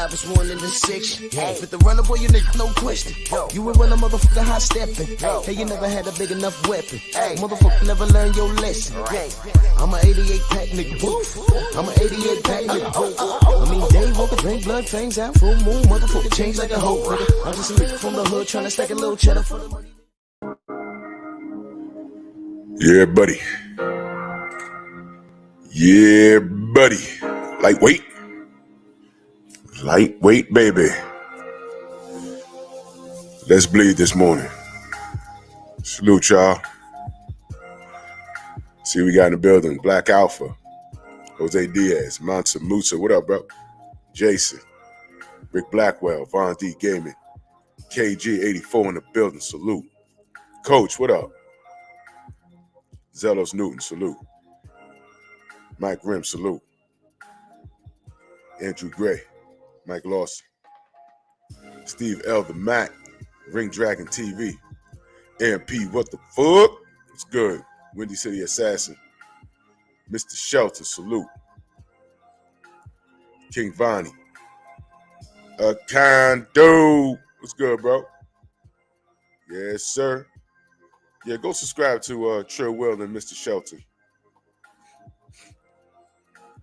5 is 1 in the 6. With the runner, boy, you nigga, no question. You would run a motherfucker high stepping. Hey, you never had a big enough weapon. Motherfucker never learned your lesson. I'm an 88 pack nigga. I'm an 88 pack nigga. I mean, day walker, drink blood, fangs out, full moon, motherfucker change like a hoe. I'm just a nigga from the hood trying to stack a little cheddar for the money. Yeah, buddy. Yeah, buddy. Lightweight. Lightweight, baby. Let's bleed this morning. Salute, y'all. See, we got in the building. Black Alpha. Jose Diaz. Mansa Musa. What up, bro? Jason. Rick Blackwell. Von D Gaming. KG84 in the building. Salute. Coach, what up? Zelos Newton. Salute. Mike Rim. Salute. Andrew Gray. Mike Lawson. Steve L. The Mac. Ring Dragon TV. MP, what the fuck? It's good. Windy City Assassin. Mr. Shelter, salute. King Vonnie. A condo. What's good, bro? Yes, sir. Yeah, go subscribe to Trill Will and Mr. Shelter.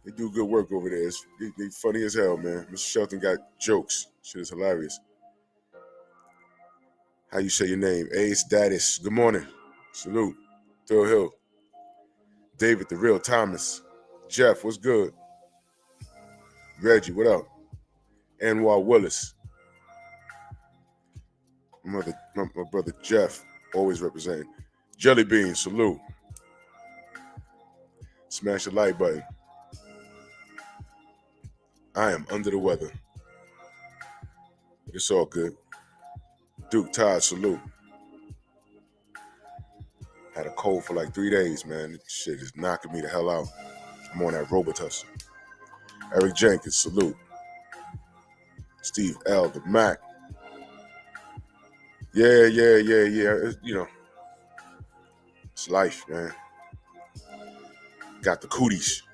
They do good work over there. They funny as hell, man. Mr. Shelton got jokes. Shit is hilarious. How you say your name? Ace Daddish. Good morning. Salute. Phil Hill. David the Real Thomas. Jeff, what's good? Reggie, what up? Anwar Willis. My brother Jeff, always representing. Jelly Bean, salute. Smash the like button. I am under the weather. It's all good. Duke Todd, salute. Had a cold for like 3 days, man. This shit is knocking me the hell out. I'm on that Robitussin. Eric Jenkins, salute. Steve L. The Mac. Yeah. You know, it's life, man. Got the cooties.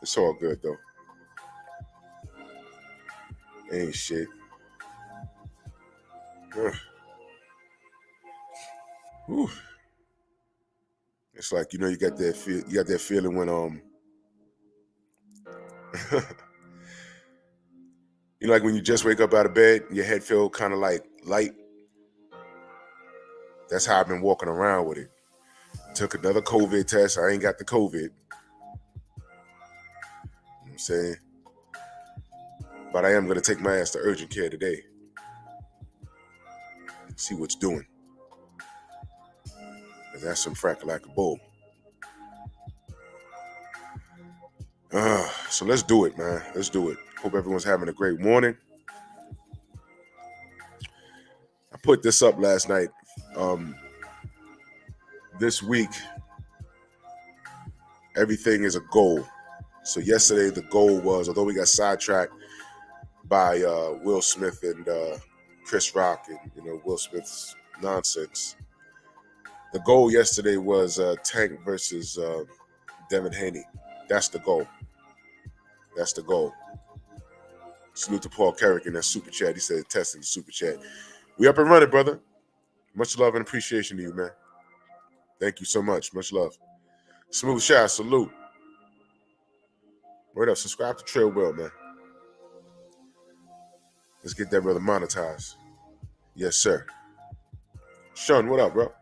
It's all good, though. Ain't shit. Whew. It's like, you know, you got that feeling when you know, like when you just wake up out of bed, your head feel kind of like light. That's how I've been walking around with it. Took another COVID test. I ain't got the COVID. You know what I'm saying? But I am going to take my ass to urgent care today. See what's doing. That's some frack-a-lack bull. So let's do it, man. Let's do it. Hope everyone's having a great morning. I put this up last night. This week, everything is a goal. So yesterday, the goal was, although we got sidetracked by Will Smith and Chris Rock and, you know, Will Smith's nonsense, the goal yesterday was Tank versus Devin Haney. That's the goal. That's the goal. Salute to Paul Carrick in that super chat. He said, testing the super chat. We up and running, brother. Much love and appreciation to you, man. Thank you so much. Much love. Smooth Shot, salute. Word up, subscribe to Trail Will, man. Let's get that brother monetized. Yes, sir. Sean, what up, bro?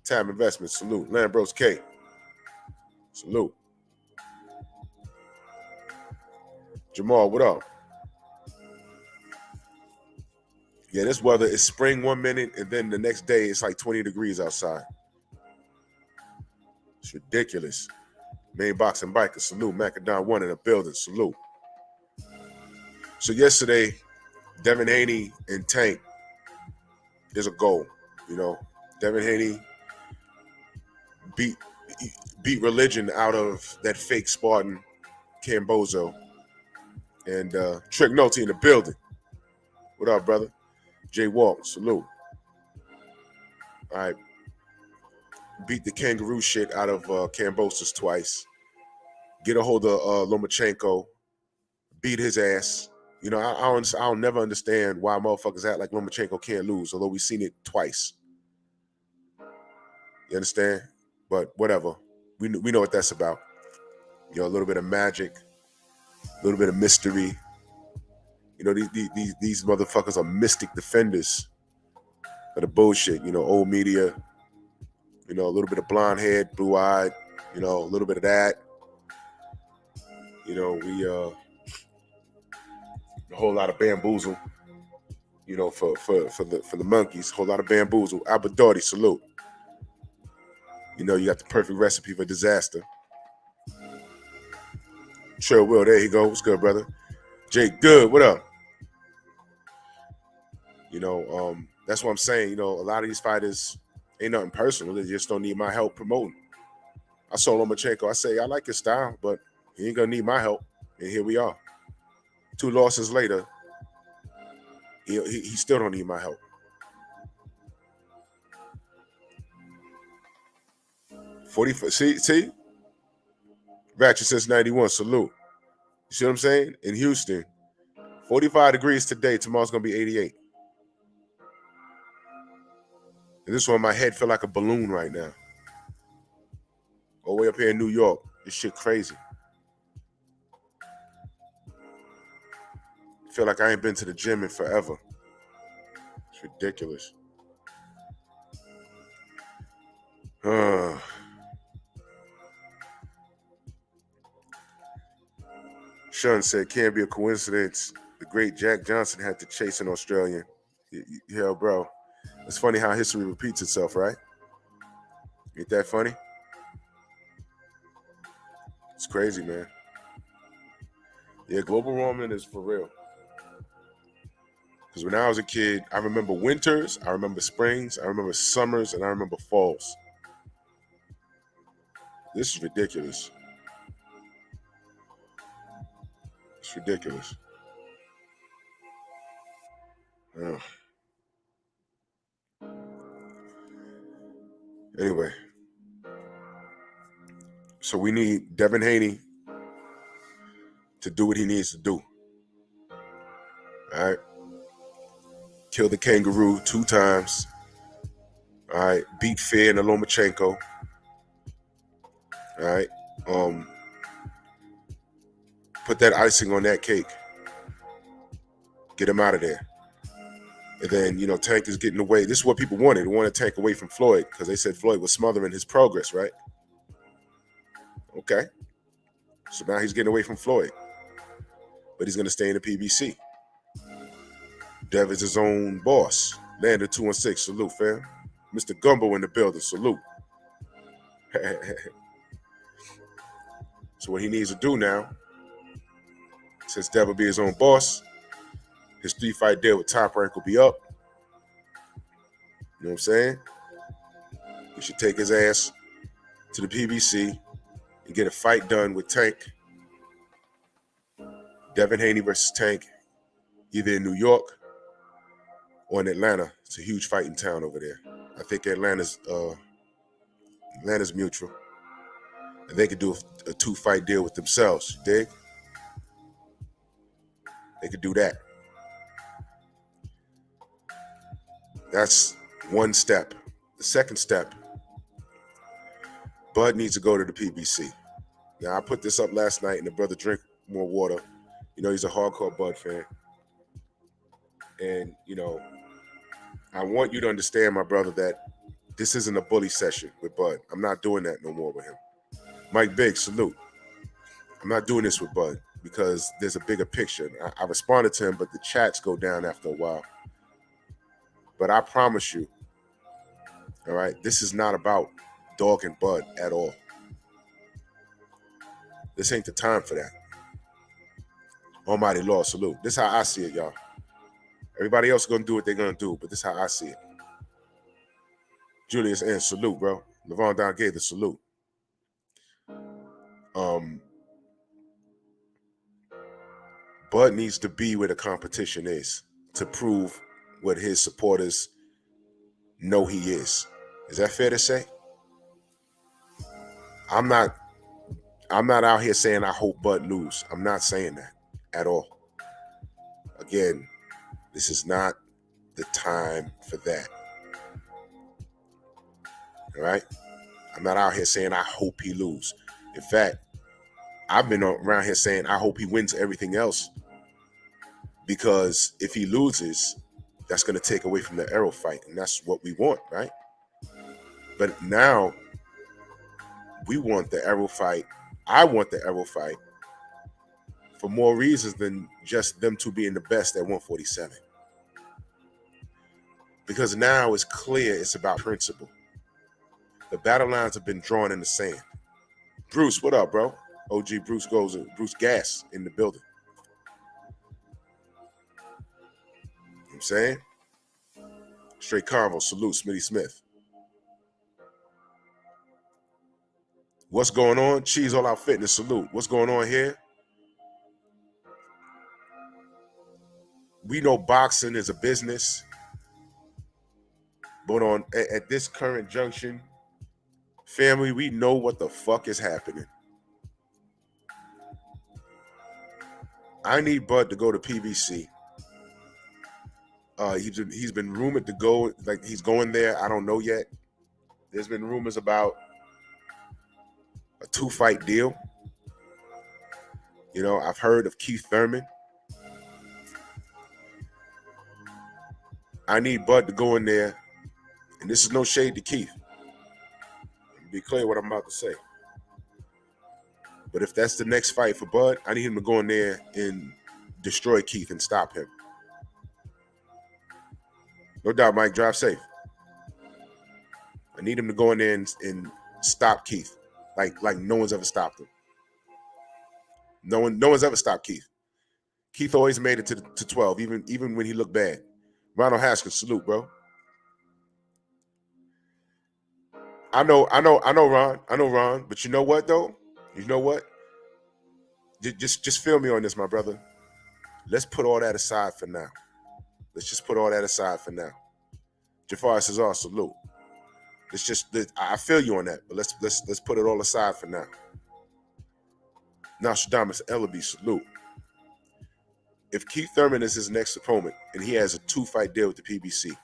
Time Investment, salute. Lambros K, salute. Jamal, what up? Yeah, this weather is spring 1 minute, and then the next day it's like 20 degrees outside. It's ridiculous. Main Box and Biker, salute. Macadon 1 in the building, salute. So yesterday, Devin Haney and Tank is a goal. You know, Devin Haney beat religion out of that fake Spartan Cambozo. And Trick Nolte in the building. What up, brother? Jay Walton, salute. All right. Beat the kangaroo shit out of Cambosos twice. Get a hold of Lomachenko. beat his ass. You know, I'll never understand why motherfuckers act like Lomachenko can't lose, although we've seen it twice. You understand? But whatever. We know what that's about. You know, a little bit of magic, a little bit of mystery. You know, these motherfuckers are mystic defenders of the bullshit. You know, old media. You know, a little bit of blonde head, blue eyed. You know, a little bit of that. You know, we a whole lot of bamboozle. You know, for the monkeys, a whole lot of bamboozle. Abadorti, salute. You know, you got the perfect recipe for disaster. Sure will. There you go. What's good, brother? Jake, good. What up? You know, that's what I'm saying. You know, a lot of these fighters ain't nothing personal. They just don't need my help promoting. I saw Lomachenko. I say, I like his style, but he ain't going to need my help. And here we are. 2 losses later, he still don't need my help. See? Ratchet since 91. Salute. You see what I'm saying? In Houston, 45 degrees today. Tomorrow's going to be 88. And this one, my head feel like a balloon right now. All the way up here in New York. This shit crazy. Feel like I ain't been to the gym in forever. It's ridiculous. Sean said, can't be a coincidence. The great Jack Johnson had to chase an Australian. Yeah, bro. It's funny how history repeats itself, right? Ain't that funny? It's crazy, man. Yeah, global warming is for real. Because when I was a kid, I remember winters, I remember springs, I remember summers, and I remember falls. This is ridiculous. It's ridiculous. Anyway. So we need Devin Haney to do what he needs to do. All right. Kill the kangaroo 2 times. All right. Beat Fear and Lomachenko. All right. Put that icing on that cake. Get him out of there. And then, you know, Tank is getting away. This is what people wanted. They wanted Tank away from Floyd because they said Floyd was smothering his progress, right? Okay. So now he's getting away from Floyd. But he's going to stay in the PBC. Dev is his own boss. Landed 2-6. Salute, fam. Mr. Gumbo in the building. Salute. So what he needs to do now, since Dev will be his own boss, his 3-fight deal with Top Rank will be up. You know what I'm saying? He should take his ass to the PBC and get a fight done with Tank. Devin Haney versus Tank, either in New York or in Atlanta. It's a huge fighting town over there. I think Atlanta's mutual. And they could do a 2-fight deal with themselves. You dig? They could do that. That's one step. The second step, Bud needs to go to the PBC. Now, I put this up last night, and the brother drink more water. You know, he's a hardcore Bud fan. And, you know, I want you to understand, my brother, that this isn't a bully session with Bud. I'm not doing that no more with him. Mike Big, salute. I'm not doing this with Bud because there's a bigger picture. I responded to him, but the chats go down after a while. But I promise you, all right, this is not about Dog and Bud at all. This ain't the time for that. Almighty Lord, salute. This is how I see it, y'all. Everybody else is going to do what they're going to do, but this is how I see it. Julius N, salute, bro. Levon Don gave the salute. Bud needs to be where the competition is to prove what his supporters know he is. Is that fair to say? I'm not out here saying I hope Bud lose. I'm not saying that. at all. Again, this is not the time for that. All right? I'm not out here saying I hope he lose. In fact, I've been around here saying I hope he wins everything else, because if he loses, that's going to take away from the Errol fight, and that's what we want, right? But now we want the Errol fight. I want the Errol fight for more reasons than just them two being the best at 147. Because now it's clear it's about principle. The battle lines have been drawn in the sand. Bruce, what up, bro? OG Bruce goes, Bruce Gas in the building. You know what I'm saying? Straight Convo, salute, Smitty Smith. What's going on? Cheese All Out Fitness, salute. What's going on here? We know boxing is a business, but at this current junction, family, we know what the fuck is happening. I need Bud to go to PBC. He's been rumored to go, like he's going there. I don't know yet. There's been rumors about a 2-fight deal. You know, I've heard of Keith Thurman. I need Bud to go in there, and this is no shade to Keith. Be clear what I'm about to say. But if that's the next fight for Bud, I need him to go in there and destroy Keith and stop him. No doubt, Mike, drive safe. I need him to go in there and stop Keith, like no one's ever stopped him. No one's ever stopped Keith. Keith always made it to 12, even when he looked bad. Ronald Haskins, salute, bro. I know, Ron. But you know what, though? You know what? Just feel me on this, my brother. Let's put all that aside for now. Let's just put all that aside for now. Jafar says, "Oh, salute." I feel you on that, but let's put it all aside for now. Nostradamus Ellaby, salute. If Keith Thurman is his next opponent and he has a 2-fight deal with the PBC,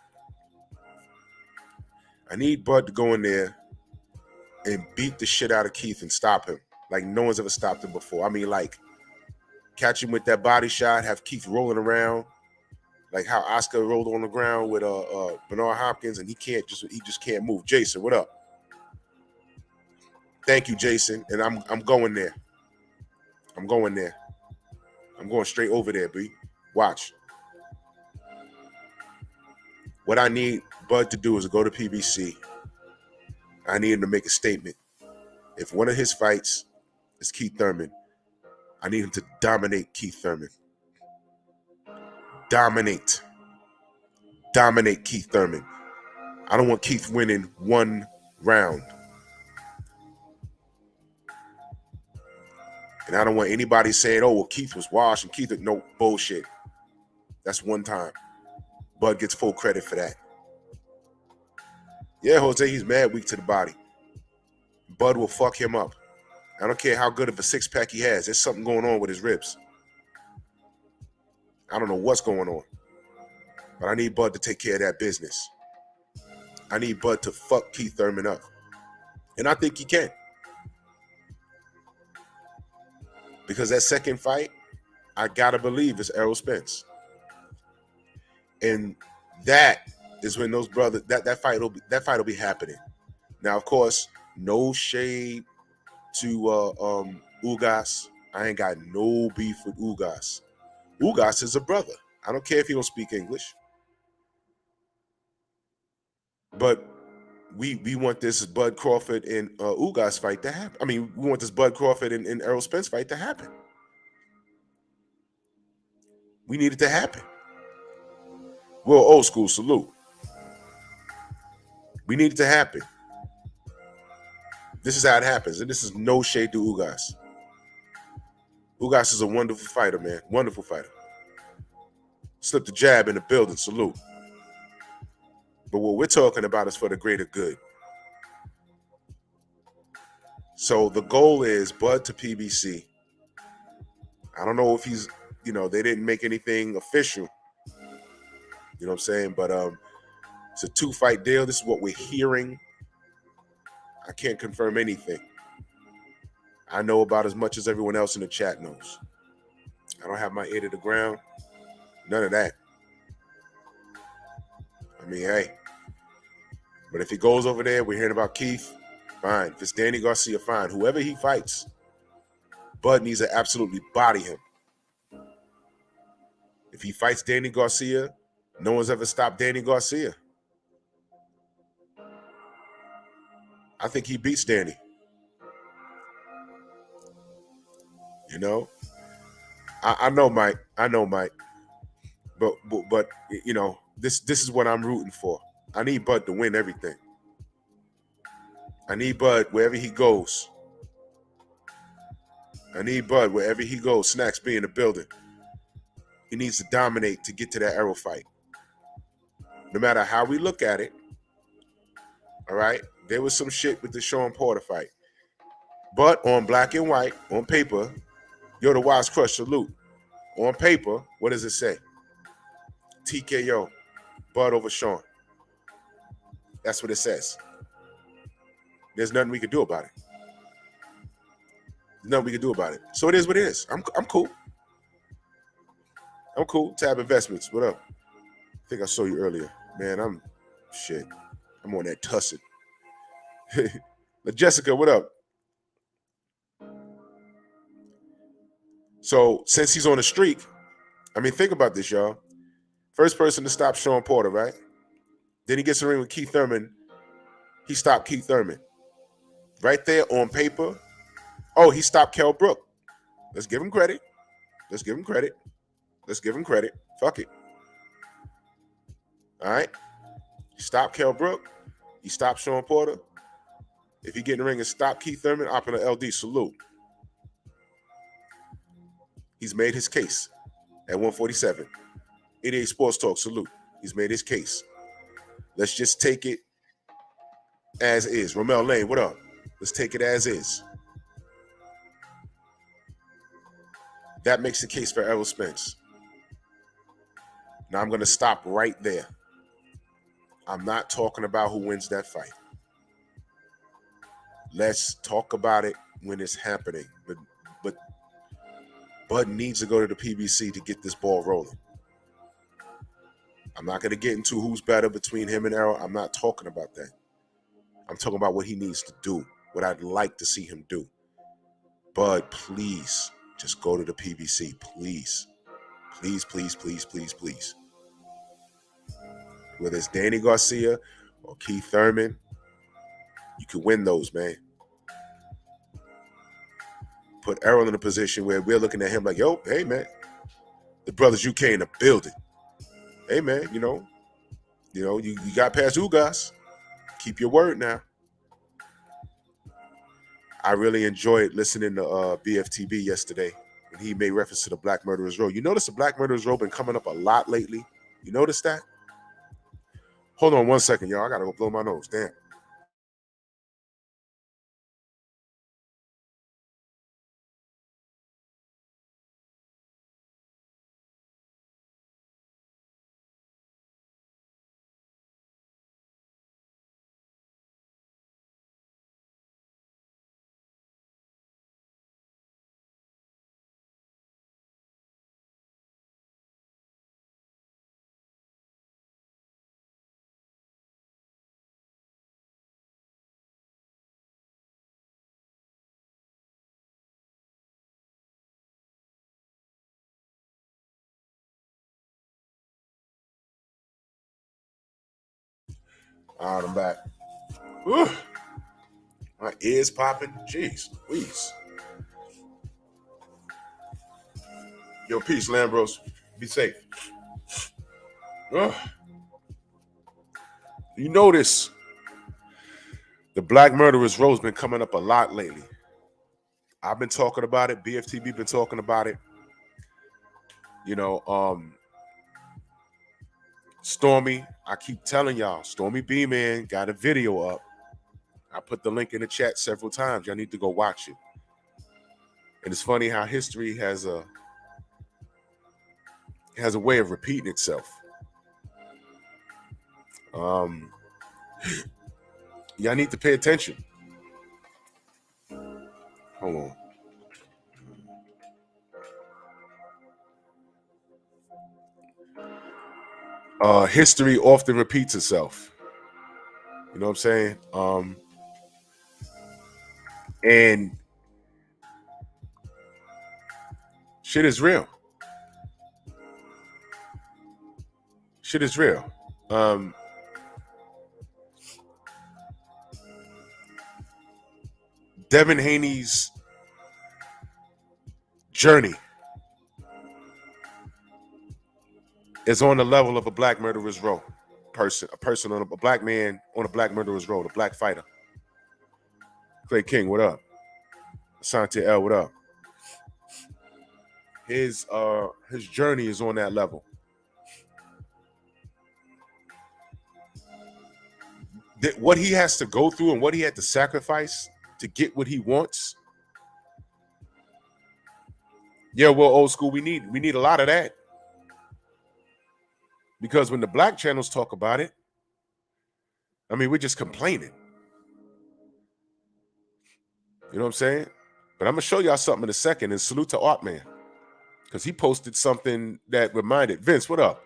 I need Bud to go in there and beat the shit out of Keith and stop him like no one's ever stopped him before. I mean, like, catch him with that body shot, have Keith rolling around, like how Oscar rolled on the ground with Bernard Hopkins, and he just can't move. Jason, what up? Thank you, Jason. And I'm going there. I'm going there. I'm going straight over there, B. Watch. What I need Bud to do is go to PBC. I need him to make a statement. If one of his fights is Keith Thurman, I need him to dominate Keith Thurman. Dominate Keith Thurman. I don't want Keith winning one round. And I don't want anybody saying, "Oh, well, Keith was washed and Keith," no bullshit. That's one time. Bud gets full credit for that. Yeah, Jose, he's mad weak to the body. Bud will fuck him up. I don't care how good of a six-pack he has. There's something going on with his ribs. I don't know what's going on. But I need Bud to take care of that business. I need Bud to fuck Keith Thurman up. And I think he can. Because that second fight, I gotta believe it's Errol Spence. And that is when those brothers, that fight will be happening. Now, of course, no shade to Ugas. I ain't got no beef with Ugas. Ugas is a brother. I don't care if he don't speak English. But we want this Bud Crawford and Ugas fight to happen. I mean, we want this Bud Crawford and Errol Spence fight to happen. We need it to happen. We're old school, salute. We need it to happen. This is how it happens, and this is no shade to Ugas. Ugas is a wonderful fighter, man. Wonderful fighter. Slipped a jab in the building, salute. But what we're talking about is for the greater good. So the goal is Bud to PBC. I don't know if he's they didn't make anything official. You know what I'm saying? But it's a 2-fight deal. This is what we're hearing. I can't confirm anything. I know about as much as everyone else in the chat knows. I don't have my ear to the ground. None of that. I mean, hey. But if he goes over there, we're hearing about Keith, fine. If it's Danny Garcia, fine. Whoever he fights, Bud needs to absolutely body him. If he fights Danny Garcia, no one's ever stopped Danny Garcia. I think he beats Danny. I know Mike. But this is what I'm rooting for. I need Bud to win everything. I need Bud wherever he goes. Snacks be in the building. He needs to dominate to get to that arrow fight. No matter how we look at it, all right, there was some shit with the Sean Porter fight. But on black and white, on paper, yo, the Wise Crush, salute. On paper, what does it say? TKO, Bud over Sean. That's what it says. There's nothing we can do about it. So it is what it is. I'm cool. Tab Investments, what up? I think I saw you earlier. Man, I'm on that tussin. Jessica, what up? So since he's on a streak, I mean, think about this, y'all. First person to stop Sean Porter, right? Then he gets in the ring with Keith Thurman. He stopped Keith Thurman. Right there on paper. Oh, he stopped Kell Brook. Let's give him credit. Fuck it. All right? He stopped Kell Brook. He stopped Sean Porter. If he get in the ring and stop Keith Thurman, up in the LD, salute. He's made his case at 147. 88 Sports Talk, salute. He's made his case. Let's just take it as is. Romel Lane, what up? Let's take it as is. That makes the case for Errol Spence. Now I'm going to stop right there. I'm not talking about who wins that fight. Let's talk about it when it's happening. But Bud needs to go to the PBC to get this ball rolling. I'm not going to get into who's better between him and Errol. I'm not talking about that. I'm talking about what he needs to do, what I'd like to see him do. Bud, please, just go to the PBC, please. Please. Whether it's Danny Garcia or Keith Thurman, you can win those, man. Put Errol in a position where we're looking at him like, yo, hey, man, the brothers UK in the building. Hey, man, you got past Ugas. Keep your word now. I really enjoyed listening to BFTB yesterday when he made reference to the Black Murderers Row. You notice the Black Murderers Row been coming up a lot lately? You notice that? Hold on 1 second, y'all. I got to go blow my nose. Damn. All right, I'm back. Whew. My ears popping. Jeez, please. Yo, peace, Lambros. Be safe. Ugh. You notice the Black Murderers Row's been coming up a lot lately. I've been talking about it. BFTB been talking about it. Stormy, I keep telling y'all, Stormy B-Man got a video up. I put the link in the chat several times. Y'all need to go watch it. And it's funny how history has a has a way of repeating itself. Y'all need to pay attention. Hold on. History often repeats itself. You know what I'm saying? And shit is real. Shit is real. Devin Haney's journey is on the level of a black murderer's row a black man on a black murderer's row, a black fighter. Clay King, what up? Asante L, what up? His journey is on that level. What he has to go through and what he had to sacrifice to get what he wants. Yeah, well, old school, we need a lot of that. Because when the black channels talk about it, I mean, we're just complaining. You know what I'm saying? But I'm going to show y'all something in a second, and salute to Artman. Because he posted something that reminded, Vince, what up?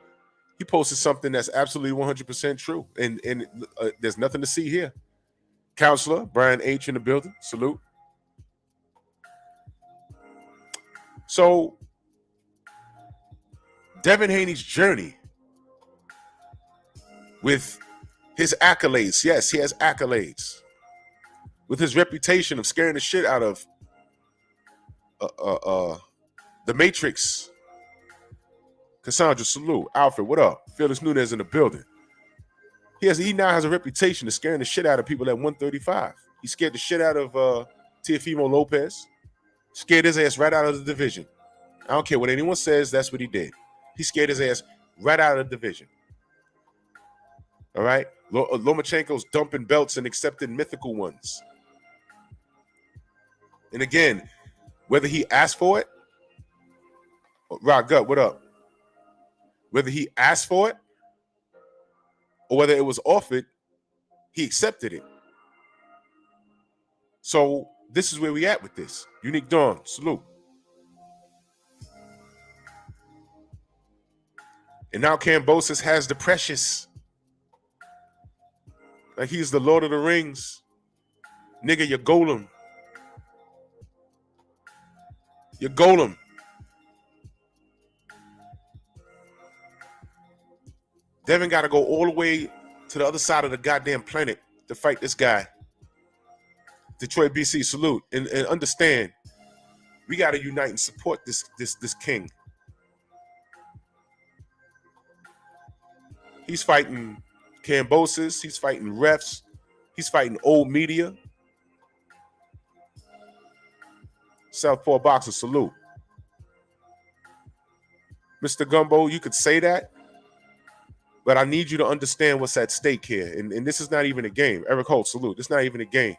He posted something that's absolutely 100% true. And there's nothing to see here. Counselor, Brian H. in the building. Salute. So, Devin Haney's journey with his accolades. Yes, he has accolades. With his reputation of scaring the shit out of the Matrix. Cassandra, salute. Alfred, what up? Felix Nunez in the building. He now has a reputation of scaring the shit out of people at 135. He scared the shit out of Teofimo Lopez. Scared his ass right out of the division. I don't care what anyone says, that's what he did. He scared his ass right out of the division. All right? Lomachenko's dumping belts and accepting mythical ones. And again, whether he asked for it, Rod Gut, what up? Whether he asked for it or whether it was offered, he accepted it. So this is where we at with this. Unique Dawn, salute. And now Kambosos has the precious. Like he's the Lord of the Rings. Nigga, you're Golem. You're Golem. Devin got to go all the way to the other side of the goddamn planet to fight this guy. Detroit, BC, salute. And understand, we got to unite and support this king. He's fighting Kambosos. He's fighting refs. He's fighting old media. Southpaw Boxer, salute. Mr. Gumbo, you could say that, but I need you to understand what's at stake here. And this is not even a game. Eric Holt, salute. This is not even a game.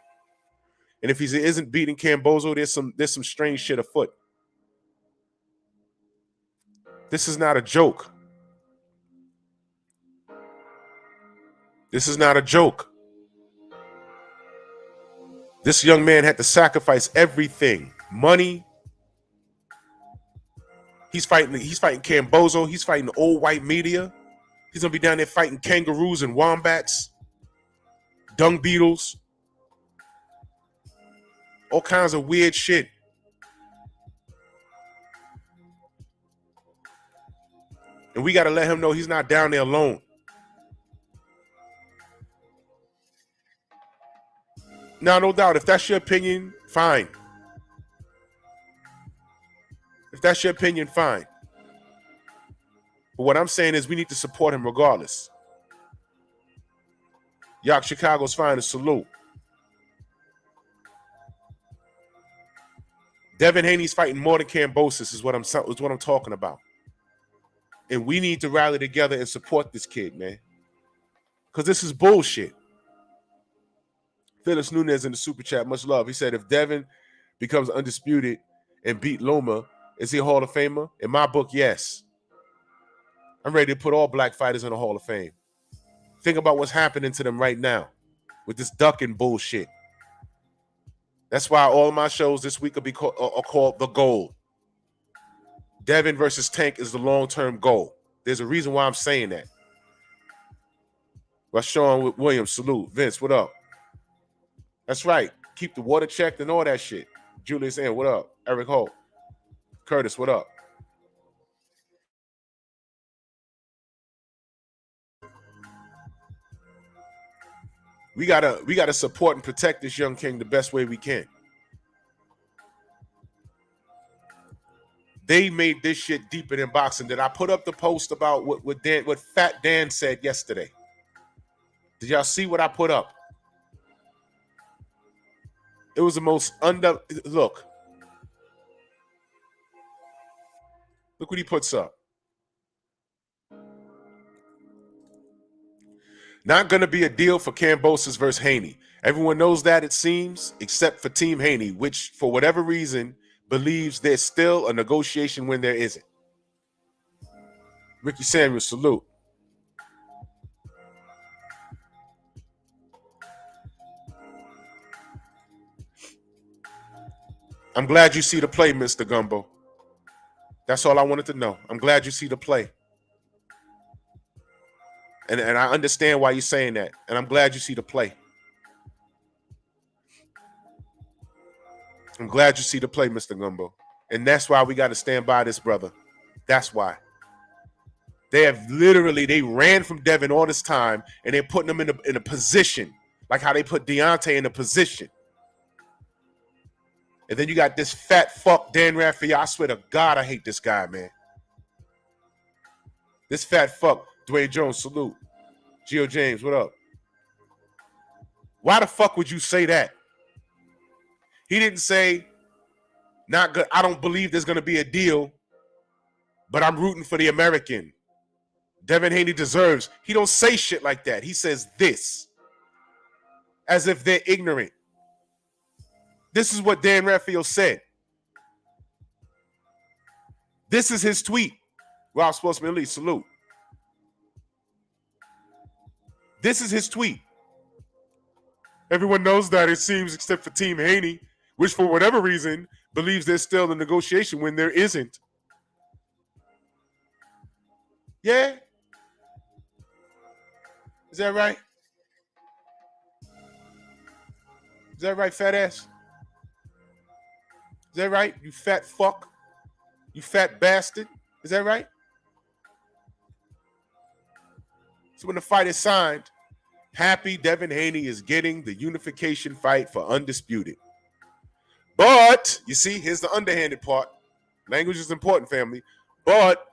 And if he isn't beating Kambosos, there's some strange shit afoot. This is not a joke. This is not a joke. This young man had to sacrifice everything. Money. He's fighting Kambosos. He's fighting the old white media. He's gonna be down there fighting kangaroos and wombats, dung beetles, all kinds of weird shit. And we gotta let him know he's not down there alone. Now, no doubt, if that's your opinion, fine. If that's your opinion, fine. But what I'm saying is we need to support him regardless. York, Chicago's finest, salute. Devin Haney's fighting more than Kambosos is what I'm talking about. And we need to rally together and support this kid, man. Because this is bullshit. Felix Nunez in the super chat, much love. He said, if Devin becomes undisputed and beat Loma, is he a Hall of Famer? In my book, yes. I'm ready to put all black fighters in the Hall of Fame. Think about what's happening to them right now with this ducking bullshit. That's why all of my shows this week are called The Goal. Devin versus Tank is the long-term goal. There's a reason why I'm saying that. Rashawn Williams, salute. Vince, what up? That's right. Keep the water checked and all that shit. Julius N, what up? Eric Holt. Curtis, what up? We gotta support and protect this young king the best way we can. They made this shit deeper than boxing. Did I put up the post about what Fat Dan said yesterday? Did y'all see what I put up? It was the most look. Look what he puts up. Not going to be a deal for Kambosos versus Haney. Everyone knows that, it seems, except for Team Haney, which, for whatever reason, believes there's still a negotiation when there isn't. Ricky Samuels, salute. I'm glad you see the play, Mr. Gumbo. That's all I wanted to know. I'm glad you see the play. And I understand why you're saying that. And I'm glad you see the play. I'm glad you see the play, Mr. Gumbo. And that's why we got to stand by this brother. That's why. They ran from Devin all this time, and they're putting him in a position, like how they put Deontay in a position. And then you got this fat fuck, Dan Raphael. I swear to God, I hate this guy, man. This fat fuck, Dwayne Jones, salute. Gio James, what up? Why the fuck would you say that? He didn't say, not good. I don't believe there's going to be a deal, but I'm rooting for the American. Devin Haney deserves. He don't say shit like that. He says this as if they're ignorant. This is what Dan Raphael said. This is his tweet. Rob Sportsman Lee, salute. This is his tweet. Everyone knows that, it seems, except for Team Haney, which for whatever reason believes there's still a negotiation when there isn't. Yeah? Is that right? Is that right, fat ass? Is that right, you fat fuck? You fat bastard? Is that right? So when the fight is signed, happy Devin Haney is getting the unification fight for undisputed. But, you see, here's the underhanded part. Language is important, family. But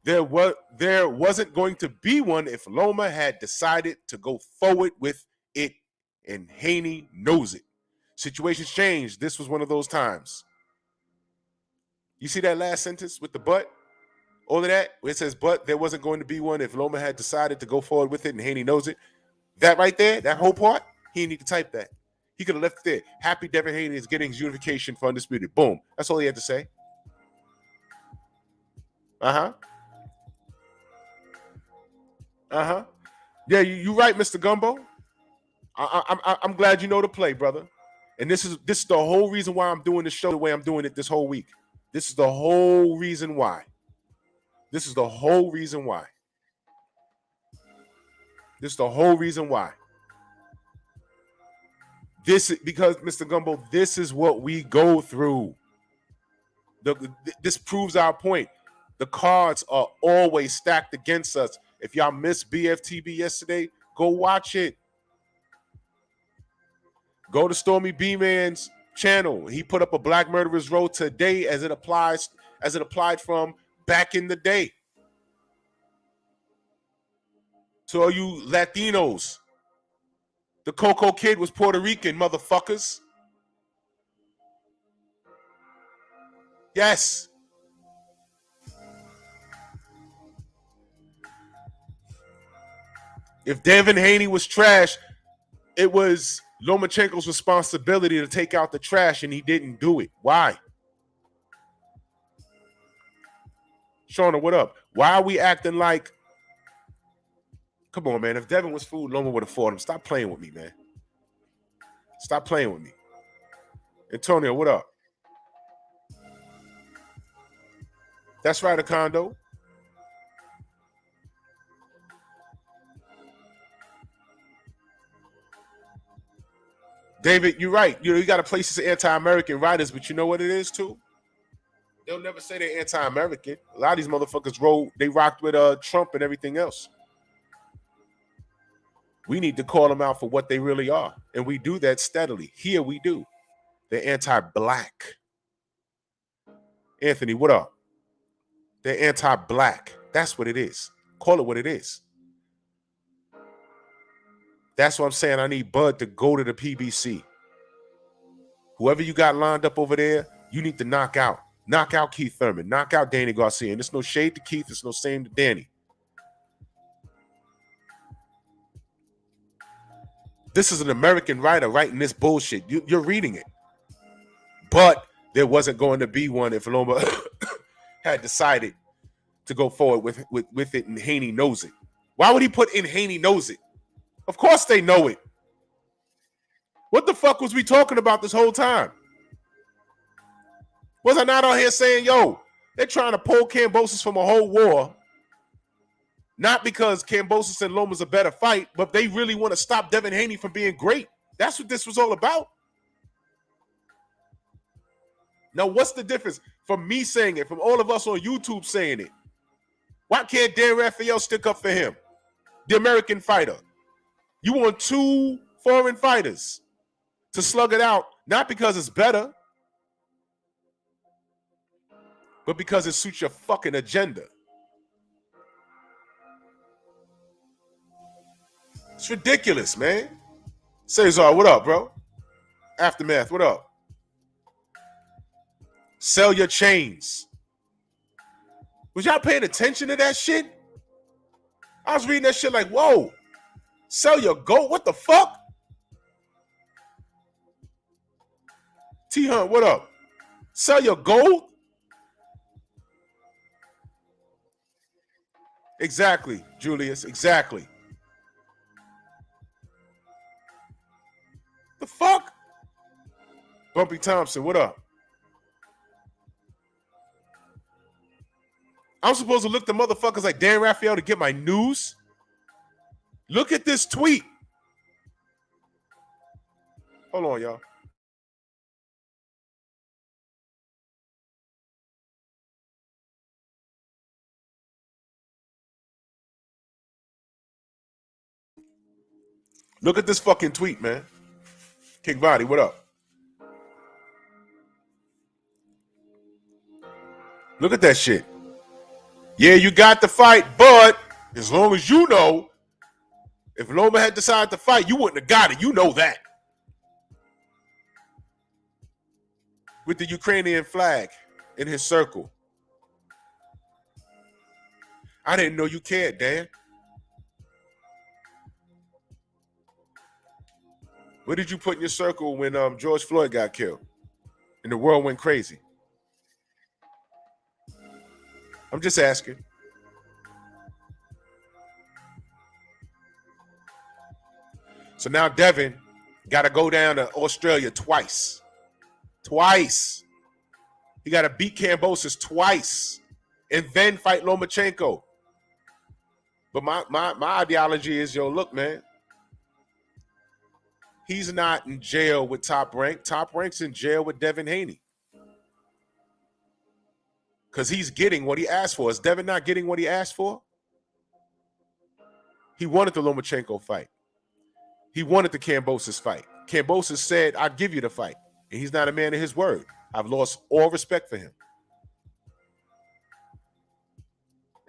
there wasn't going to be one if Loma had decided to go forward with it, and Haney knows it. Situations changed. This was one of those times. You see that last sentence with the but? All of that, where it says, but there wasn't going to be one if Loma had decided to go forward with it and Haney knows it. That right there, that whole part, he didn't need to type that. He could have left it there. Happy Devin Haney is getting his unification for undisputed. Boom. That's all he had to say. Uh-huh. Yeah, you're right, Mr. Gumbo. I'm glad you know the play, brother. And this is the whole reason why I'm doing the show the way I'm doing it this whole week. This is the whole reason why. This is the whole reason why. This is the whole reason why. Because, Mr. Gumbo, this is what we go through. This proves our point. The cards are always stacked against us. If y'all missed BFTB yesterday, go watch it. Go to Stormy B-Man's channel. He put up a Black Murderers Row today as it applied from back in the day. So all you Latinos, the Coco Kid was Puerto Rican, motherfuckers. Yes. If Devin Haney was trash, it was Lomachenko's responsibility to take out the trash, and he didn't do it. Why? Shauna, what up? Why are we acting like Come on, man. If Devin was food, Loma would have fought him. Stop playing with me, man. Stop playing with me. Antonio, what up? That's right, Acondo. David, you're right. You got to place this anti-American writers, but you know what it is, too? They'll never say they're anti-American. A lot of these motherfuckers they rocked with Trump and everything else. We need to call them out for what they really are. And we do that steadily. Here we do. They're anti-black. Anthony, what up? They're anti-black. That's what it is. Call it what it is. That's what I'm saying. I need Bud to go to the PBC. Whoever you got lined up over there, you need to knock out. Knock out Keith Thurman. Knock out Danny Garcia. And there's no shade to Keith. There's no shame to Danny. This is an American writer writing this bullshit. You're reading it. But there wasn't going to be one if Loma had decided to go forward with it, and Haney knows it. Why would he put in Haney knows it? Of course they know it. What the fuck was we talking about this whole time? Was I not out here saying, yo, they're trying to pull Kambosos from a whole war, not because Kambosos and Loma's a better fight, but they really want to stop Devin Haney from being great. That's what this was all about. Now, what's the difference from me saying it, from all of us on YouTube saying it? Why can't Dan Raphael stick up for him, the American fighter? You want two foreign fighters to slug it out, not because it's better, but because it suits your fucking agenda. It's ridiculous, man. Cesar, what up, bro? Aftermath, what up? Sell your chains. Was y'all paying attention to that shit? I was reading that shit like, whoa. Sell your gold? What the fuck? T-Hunt, what up? Sell your gold? Exactly, Julius, exactly. The fuck? Bumpy Thompson, what up? I'm supposed to look the motherfuckers like Dan Raphael to get my news? Look at this tweet. Hold on, y'all. Look at this fucking tweet, man. King Body, what up? Look at that shit. Yeah, you got the fight, but as long as you know, if Loma had decided to fight, you wouldn't have got it. You know that. With the Ukrainian flag in his circle. I didn't know you cared, Dan. What did you put in your circle when George Floyd got killed and the world went crazy? I'm just asking. So now Devin got to go down to Australia twice. Twice. He got to beat Kambosos twice and then fight Lomachenko. But my ideology is, yo, look, man. He's not in jail with Top Rank. Top Rank's in jail with Devin Haney. Because he's getting what he asked for. Is Devin not getting what he asked for? He wanted the Lomachenko fight. He wanted the Kambosos fight. Kambosos said, I'd give you the fight. And he's not a man of his word. I've lost all respect for him.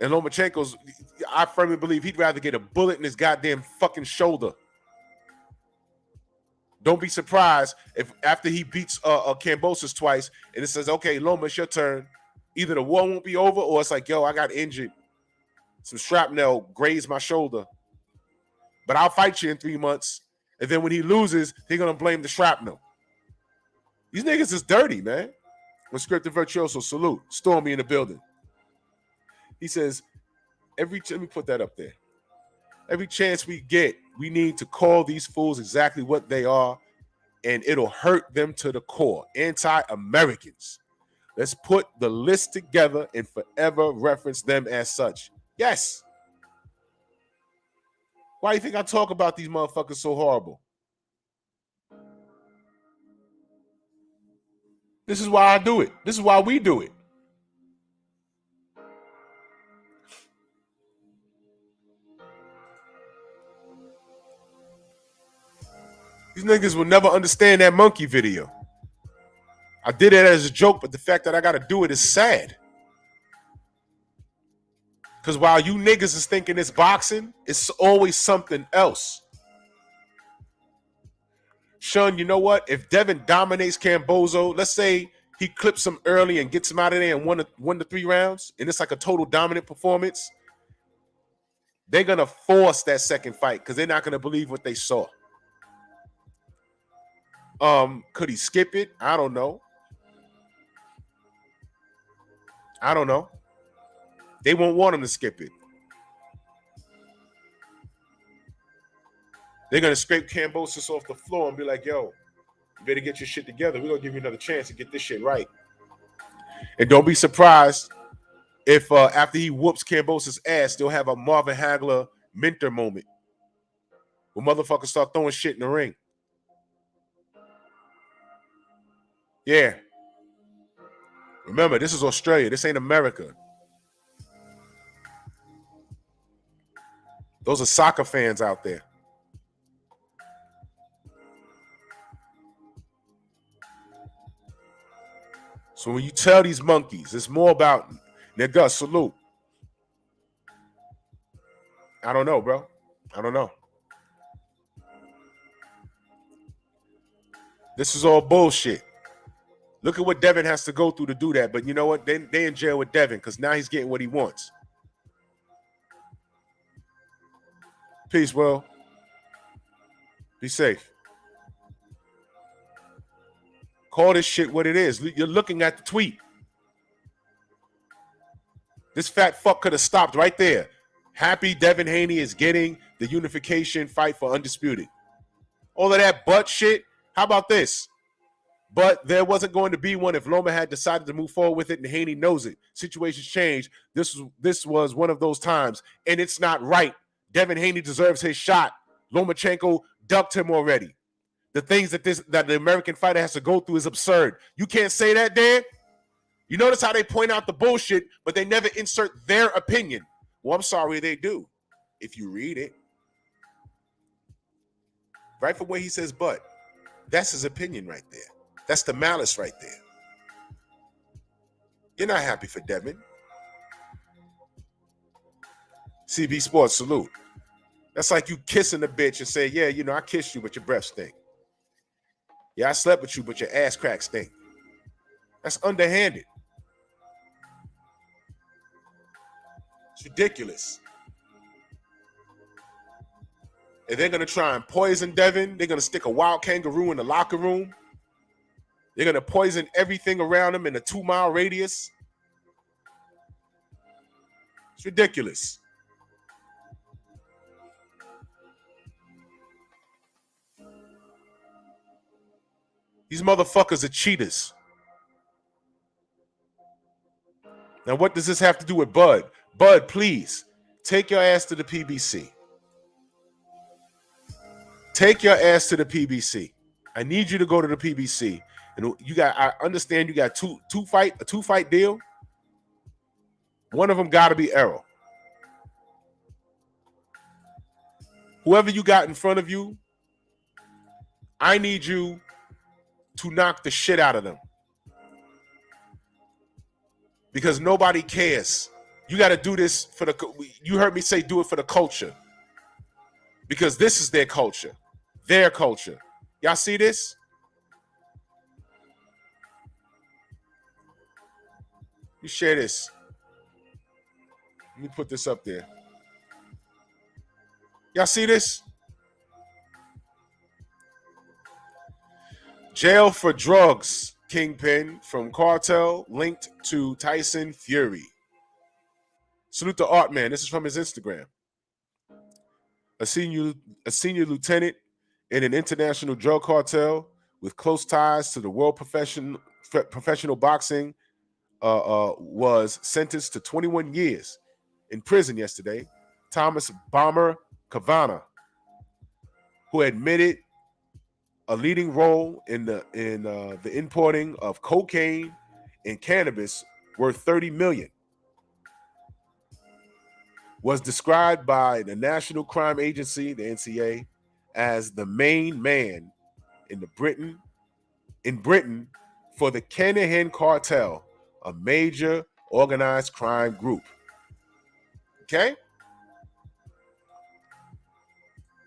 And Lomachenko's, I firmly believe he'd rather get a bullet in his goddamn fucking shoulder. Don't be surprised if after he beats Kambosos twice and it says, okay, Loma, it's your turn. Either the war won't be over or it's like, yo, I got injured. Some shrapnel grazed my shoulder. But I'll fight you in 3 months. And then when he loses, they're going to blame the shrapnel. These niggas is dirty, man. When Scripted Virtuoso, salute. Stormy in the building. He says, let me put that up there. Every chance we get, we need to call these fools exactly what they are, and it'll hurt them to the core. Anti-Americans. Let's put the list together and forever reference them as such. Yes. Why do you think I talk about these motherfuckers so horrible? This is why I do it. This is why we do it. These niggas will never understand that monkey video. I did it as a joke, but the fact that I got to do it is sad. Because while you niggas is thinking it's boxing, it's always something else. Sean, you know what? If Devin dominates Cambozo, let's say he clips him early and gets him out of there in 1 to 3 rounds, and it's like a total dominant performance, they're going to force that second fight because they're not going to believe what they saw. Could he skip it? I don't know. They won't want him to skip it. They're going to scrape Cambosis off the floor and be like, yo, you better get your shit together. We're going to give you another chance to get this shit right. And don't be surprised if after he whoops Cambosis' ass, they'll have a Marvin Hagler mentor moment where motherfuckers start throwing shit in the ring. Yeah. Remember, this is Australia. This ain't America. Those are soccer fans out there. So when you tell these monkeys, it's more about nigga, salute. I don't know, bro. I don't know. This is all bullshit. Look at what Devin has to go through to do that. But you know what? They in jail with Devin because now he's getting what he wants. Peace, Will. Be safe. Call this shit what it is. You're looking at the tweet. This fat fuck could have stopped right there. Happy Devin Haney is getting the unification fight for undisputed. All of that butt shit. How about this? But there wasn't going to be one if Loma had decided to move forward with it, and Haney knows it. Situations change. This was one of those times, and it's not right. Devin Haney deserves his shot. Lomachenko ducked him already. The things that the American fighter has to go through is absurd. You can't say that, Dan. You notice how they point out the bullshit, but they never insert their opinion. Well, I'm sorry, they do. If you read it. Right from where he says, but that's his opinion right there. That's the malice right there. You're not happy for Devin. CB Sports, salute. That's like you kissing a bitch and say, yeah, you know, I kissed you, but your breath stink. Yeah, I slept with you, but your ass crack stink. That's underhanded. It's ridiculous. And they're going to try and poison Devin. They're going to stick a wild kangaroo in the locker room. They're going to poison everything around him in a 2-mile radius. It's ridiculous. These motherfuckers are cheaters. Now, what does this have to do with Bud? Bud, please, take your ass to the PBC. Take your ass to the PBC. I need you to go to the PBC. And I understand you got a two-fight deal. One of them got to be Errol. Whoever you got in front of you, I need you to knock the shit out of them. Because nobody cares. You got to do this for you heard me say do it for the culture. Because this is their culture. Their culture. Y'all see this? You share this. Let me put this up there. Y'all see this? Jail for drugs kingpin from cartel linked to Tyson Fury. Salute to Art Man. This is from his Instagram. a senior lieutenant in an international drug cartel with close ties to the world professional boxing, was sentenced to 21 years in prison yesterday. Thomas Bomber Kavana, who admitted a leading role in the importing of cocaine and cannabis worth $30 million, was described by the National Crime Agency, the NCA, as the main man in Britain for the Haney cartel, a major organized crime group. Okay?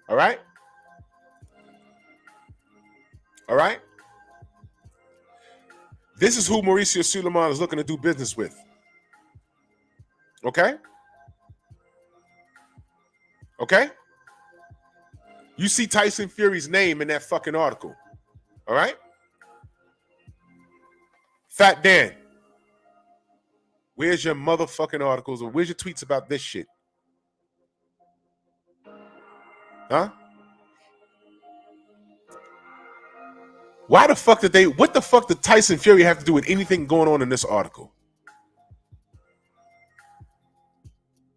All right? All right? This is who Mauricio Suleiman is looking to do business with. Okay? Okay? You see Tyson Fury's name in that fucking article. All right? Fat Dan, where's your motherfucking articles or where's your tweets about this shit? Huh? What the fuck did Tyson Fury have to do with anything going on in this article?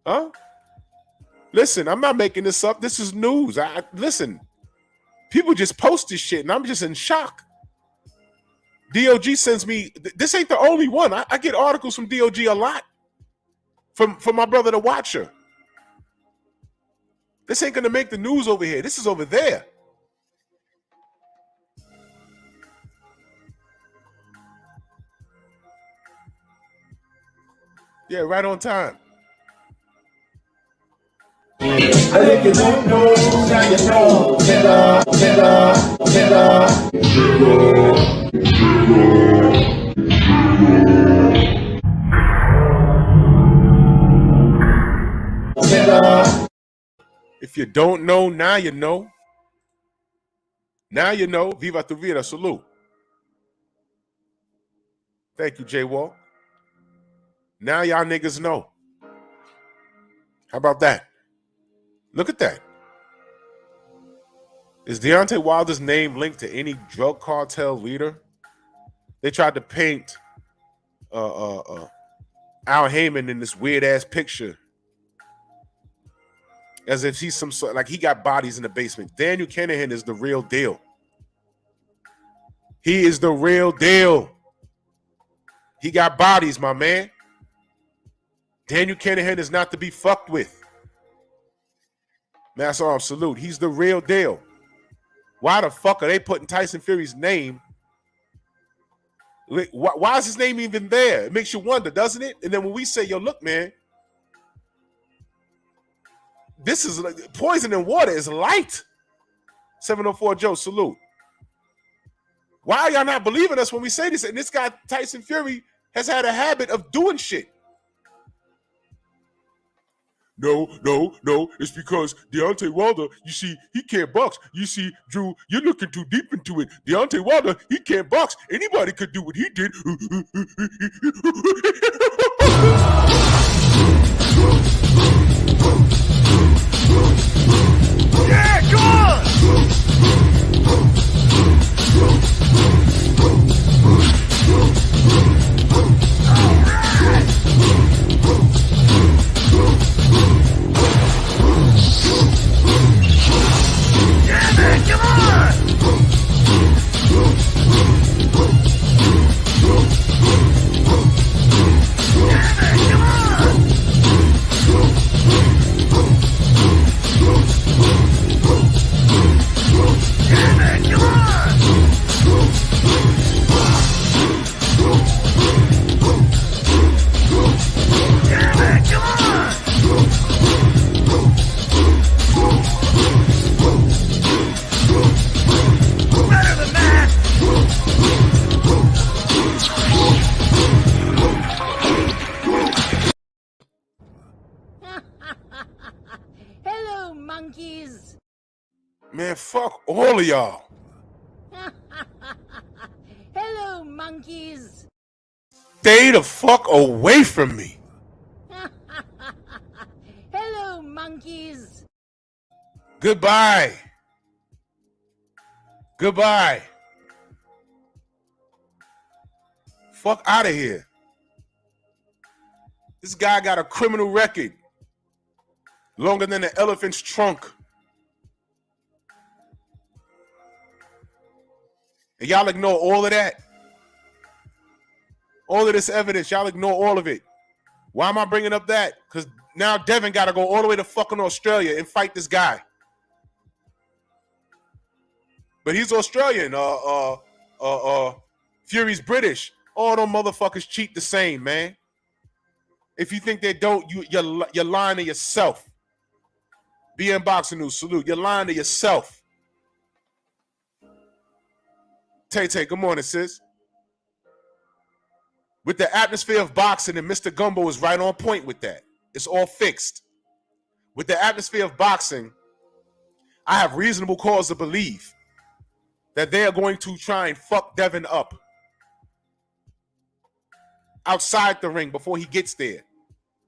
Huh? Listen, I'm not making this up. This is news. Listen, people just post this shit and I'm just in shock. DOG sends me, this ain't the only one. I get articles from DOG a lot. From my brother, the Watcher. This ain't gonna make the news over here. This is over there. Yeah, right on time. If you don't know, now you know. If you don't know, now you know. Now you know. Viva tu vida. Salute. Thank you, J Wall. Now y'all niggas know. How about that? Look at that. Is Deontay Wilder's name linked to any drug cartel leader? They tried to paint Al Heyman in this weird ass picture as if he's some sort, like he got bodies in the basement. Daniel Kinahan is the real deal. He is the real deal. He got bodies, my man. Daniel Kinahan is not to be fucked with. Mass Arms, salute. He's the real deal. Why the fuck are they putting Tyson Fury's name? Why is his name even there? It makes you wonder, doesn't it? And then when we say, yo, look, man, this is like poison in water is light. 704 Joe, salute. Why are y'all not believing us when we say this? And this guy, Tyson Fury, has had a habit of doing shit. No, it's because Deontay Wilder, you see, he can't box. You see, Drew, you're looking too deep into it. Deontay Wilder, he can't box. Anybody could do what he did. Yeah, come on! Man, fuck all of y'all. Hello, monkeys. Stay the fuck away from me. Hello, monkeys. Goodbye. Goodbye. Fuck out of here. This guy got a criminal record longer than an elephant's trunk. And y'all ignore all of that. All of this evidence, y'all ignore all of it. Why am I bringing up that? Because now Devin got to go all the way to fucking Australia and fight this guy. But he's Australian. Fury's British. All them motherfuckers cheat the same, man. If you think they don't, you're lying to yourself. BN Boxing News, salute. You're lying to yourself. Tay, good morning, sis. With the atmosphere of boxing, and Mr. Gumbo is right on point with that. It's all fixed. With the atmosphere of boxing, I have reasonable cause to believe that they are going to try and fuck Devin up outside the ring before he gets there.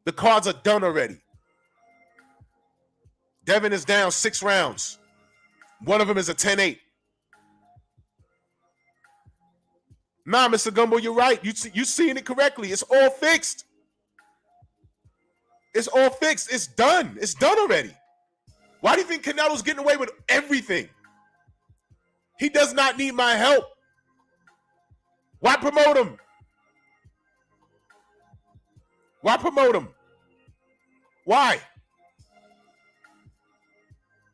The cards are done already. Devin is down 6 rounds. One of them is a 10-8. Nah, Mr. Gumbo, you're right. You seeing it correctly. It's all fixed. It's all fixed. It's done. It's done already. Why do you think Canelo's getting away with everything? He does not need my help. Why promote him? Why promote him? Why?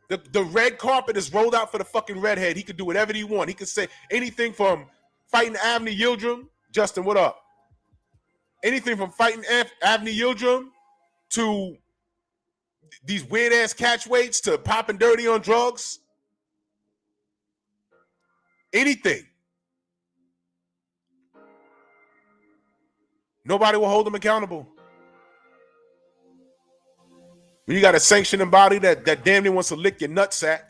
The red carpet is rolled out for the fucking redhead. He could do whatever he wants. He could say anything from fighting Avni Yildirim. Justin, what up? Anything from fighting Avni Yildirim to these weird-ass catch weights to popping dirty on drugs. Anything. Nobody will hold him accountable. When you got a sanctioning body that damn near wants to lick your nutsack,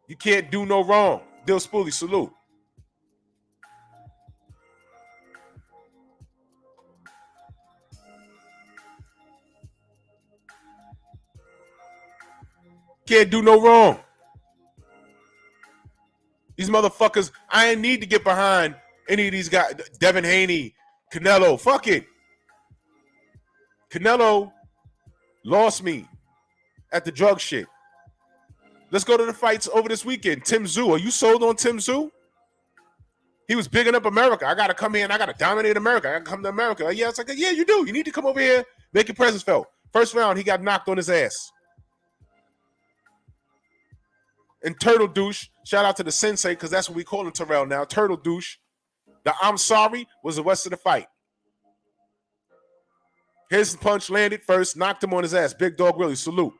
you can't do no wrong. Dill Spoolie, salute. Can't do no wrong. These motherfuckers, I ain't need to get behind any of these guys. Devin Haney, Canelo, fuck it. Canelo lost me at the drug shit. Let's go to the fights over this weekend. Tim Tszyu, are you sold on Tim Tszyu? He was bigging up America. I got to come here and I got to dominate America. I got to come to America. Yeah, it's like, yeah, you do. You need to come over here, make your presence felt. First round, he got knocked on his ass. And Turtle Douche, shout out to the sensei, because that's what we call him, Terrell now. Turtle Douche, the I'm sorry was the rest of the fight. His punch landed first, knocked him on his ass. Big dog really, salute.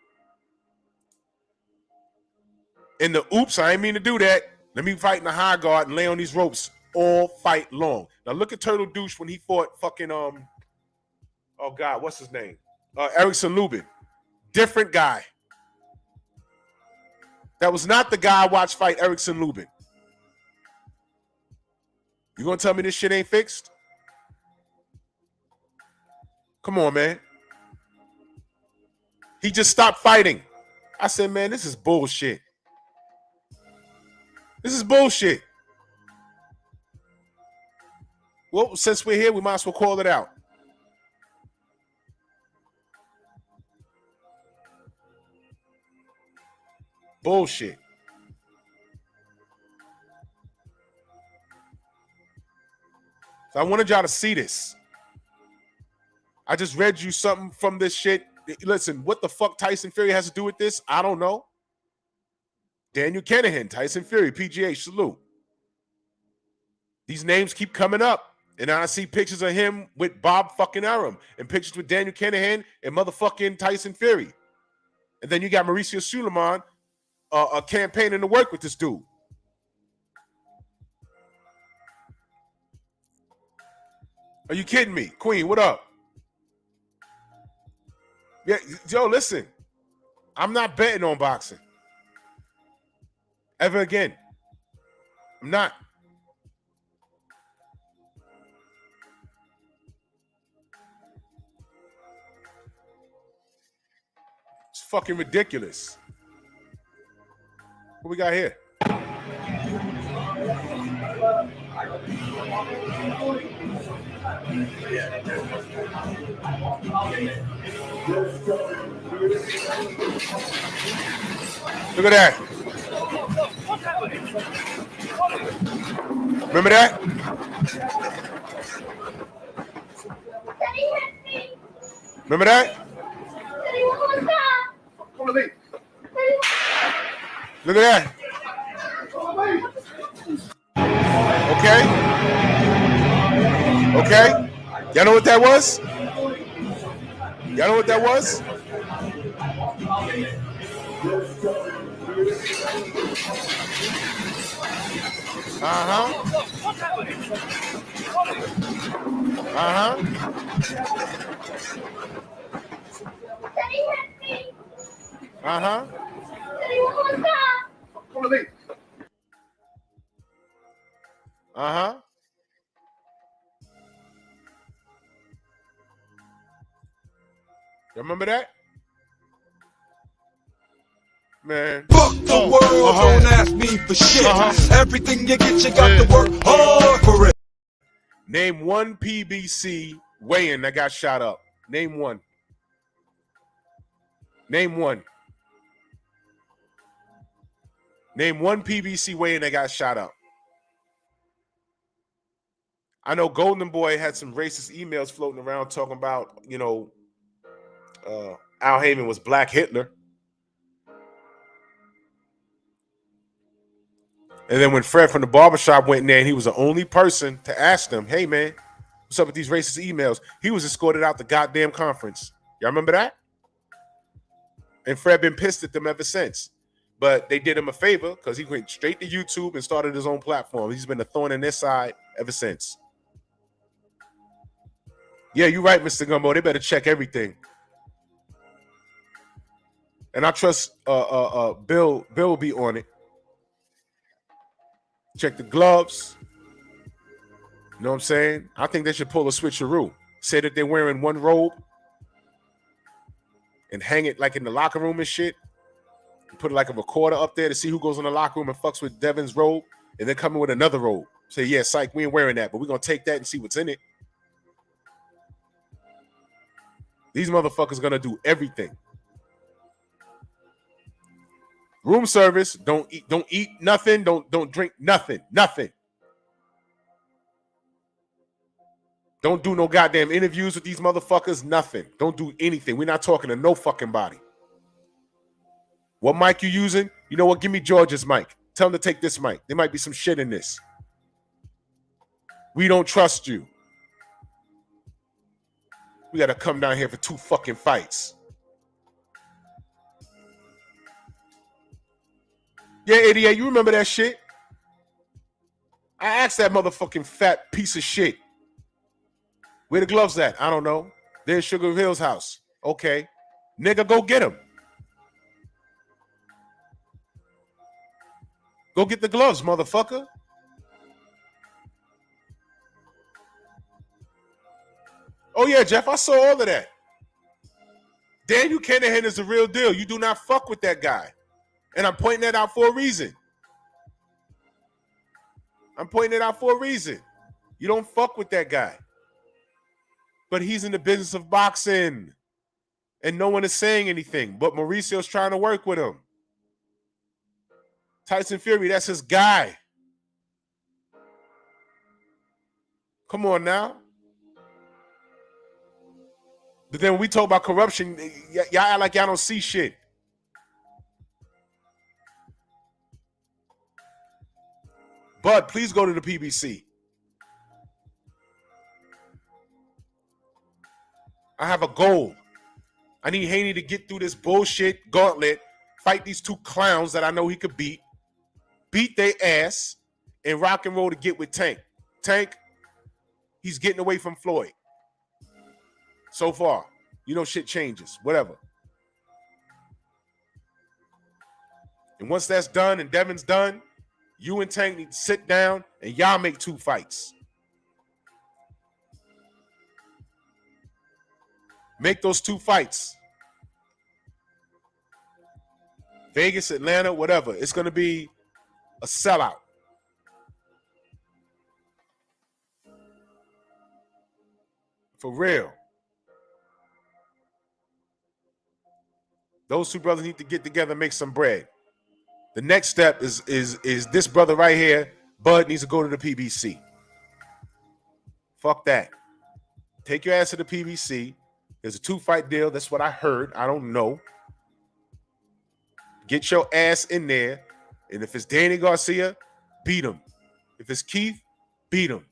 In the oops, I ain't mean to do that. Let me fight in the high guard and lay on these ropes all fight long. Now look at Turtle Douche when he fought fucking, oh God, what's his name? Erickson Lubin. Different guy. That was not the guy I watched fight Erickson Lubin. You gonna tell me this shit ain't fixed? Come on, man. He just stopped fighting. I said, man, this is bullshit. This is bullshit. Well, since we're here, we might as well call it out. Bullshit. So I wanted y'all to see this. I just read you something from this shit. Listen, what the fuck Tyson Fury has to do with this? I don't know. Daniel Kinahan, Tyson Fury, PGH, salute. These names keep coming up. And I see pictures of him with Bob fucking Arum and pictures with Daniel Kinahan and motherfucking Tyson Fury. And then you got Mauricio Suleiman campaigning to work with this dude. Are you kidding me? Queen, what up? Yeah, Joe, listen. I'm not betting on boxing. Ever again. I'm not. fucking ridiculous. What we got here? Look at that. Remember that? Remember that? Look at that. Okay. Okay. Y'all know what that was? Y'all know what that was? Uh-huh. Uh-huh. Uh-huh. Uh-huh. You remember that? Man. Fuck the world, don't ask me for shit. Everything you get, you got to work hard for it. Name one PBC weigh-in that got shot up. Name one. Name one. Name one PBC weigh-in that got shot up. I know Golden Boy had some racist emails floating around talking about, you know, Al Heyman was Black Hitler. And then when Fred from the barbershop went in there and he was the only person to ask them, hey, man, what's up with these racist emails? He was escorted out the goddamn conference. Y'all remember that? And Fred been pissed at them ever since. But they did him a favor because he went straight to YouTube and started his own platform. He's been a thorn in their side ever since. Yeah, you're right, Mr. Gumbo. They better check everything. And I trust Bill will be on it. Check the gloves. You know what I'm saying? I think they should pull a switcheroo. Say that they're wearing one robe and hang it like in the locker room and shit. Put like a recorder up there to see who goes in the locker room and fucks with Devin's robe, and then come in with another robe. Say, yeah, psych, we ain't wearing that, but we're going to take that and see what's in it. These motherfuckers going to do everything. Room service, don't eat nothing, don't drink nothing. Don't do no goddamn interviews with these motherfuckers, nothing. Don't do anything. We're not talking to no fucking body. What mic you using? You know what? Give me George's mic. Tell him to take this mic. There might be some shit in this. We don't trust you. We got to come down here for 2 fucking fights. Yeah, 88, you remember that shit? I asked that motherfucking fat piece of shit. Where the gloves at? I don't know. There's Sugar Hill's house. Okay. Nigga, go get him. Go get the gloves, motherfucker. Oh, yeah, Jeff, I saw all of that. Daniel Kinahan is the real deal. You do not fuck with that guy. And I'm pointing that out for a reason. You don't fuck with that guy. But he's in the business of boxing. And no one is saying anything. But Mauricio's trying to work with him. Tyson Fury, that's his guy. Come on now. But then when we talk about corruption, y'all act like y'all don't see shit. Bud, please go to the PBC. I have a goal. I need Haney to get through this bullshit gauntlet, fight these 2 clowns that I know he could beat their ass, and rock and roll to get with Tank. Tank, he's getting away from Floyd. So far. You know shit changes. Whatever. And once that's done and Devin's done, you and Tank need to sit down and y'all make 2 fights. Make those 2 fights. Vegas, Atlanta, whatever. It's going to be a sellout. For real. Those two brothers need to get together and make some bread. The next step is this brother right here, Bud, needs to go to the PBC. Fuck that. Take your ass to the PBC. There's a 2-fight deal. That's what I heard. I don't know. Get your ass in there. And if it's Danny Garcia, beat him. If it's Keith, beat him.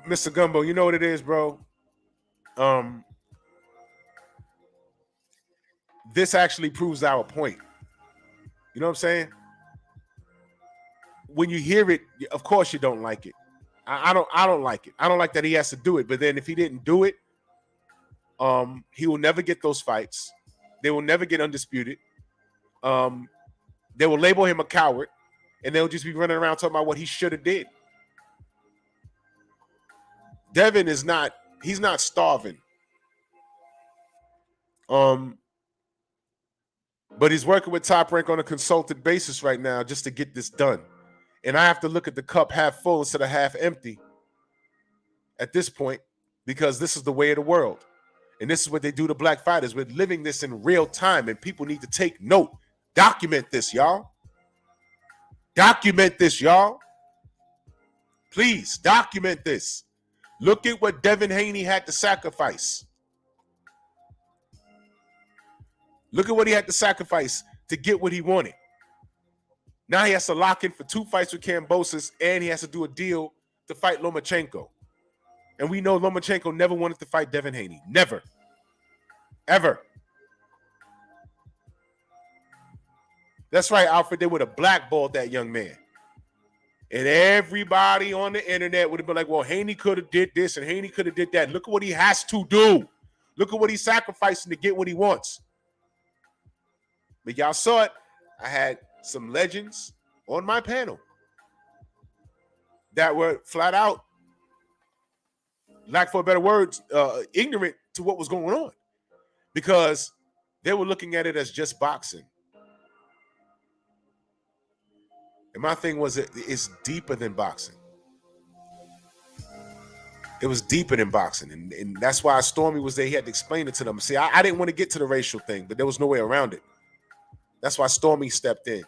Mr. Gumbo, you know what it is, bro? This actually proves our point. You know what I'm saying? When you hear it, of course you don't like it. I don't like it. I don't like that he has to do it. But then if he didn't do it, he will never get those fights. They will never get undisputed. They will label him a coward, and they'll just be running around talking about what he should have did. Devin is not, he's not starving. But he's working with Top Rank on a consulted basis right now just to get this done. And I have to look at the cup half full instead of half empty at this point, because this is the way of the world. And this is what they do to black fighters. We're living this in real time, and people need to take note. Document this, y'all. Document this, y'all. Please, document this. Look at what Devin Haney had to sacrifice. Look at what he had to sacrifice to get what he wanted. Now he has to lock in for 2 fights with Kambosos, and he has to do a deal to fight Lomachenko. And we know Lomachenko never wanted to fight Devin Haney. Never. Ever. That's right, Alfred. They would have blackballed that young man. And everybody on the internet would have been like, well, Haney could have did this and Haney could have did that. Look at what he has to do. Look at what he's sacrificing to get what he wants. But y'all saw it. I had some legends on my panel that were flat out, lack for better words, ignorant to what was going on, because they were looking at it as just boxing. And my thing was, it's deeper than boxing. It was deeper than boxing. And that's why Stormy was there. He had to explain it to them. See, I didn't want to get to the racial thing, but there was no way around it. That's why Stormy stepped in.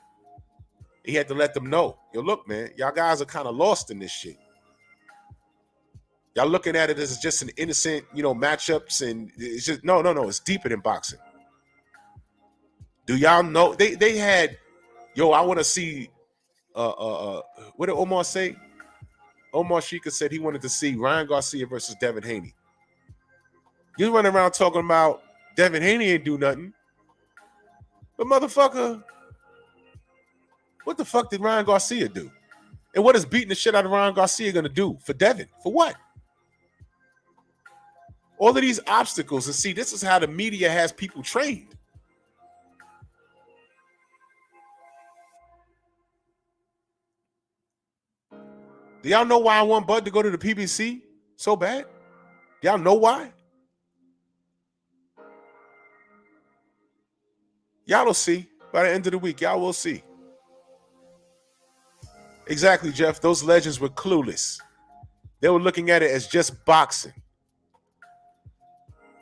He had to let them know, yo, look, man, y'all guys are kind of lost in this shit. Y'all looking at it as just an innocent, matchups, and it's just no. It's deeper than boxing. Do y'all know they had, I want to see. What did Omar say? Omar Sheikha said he wanted to see Ryan Garcia versus Devin Haney. You running around talking about Devin Haney ain't do nothing. But motherfucker, what the fuck did Ryan Garcia do? And what is beating the shit out of Ryan Garcia going to do for Devin? For what? All of these obstacles. And see, this is how the media has people trained. Do y'all know why I want Bud to go to the PBC so bad? Do y'all know why? Y'all will see. By the end of the week, y'all will see. Exactly, Jeff. Those legends were clueless. They were looking at it as just boxing.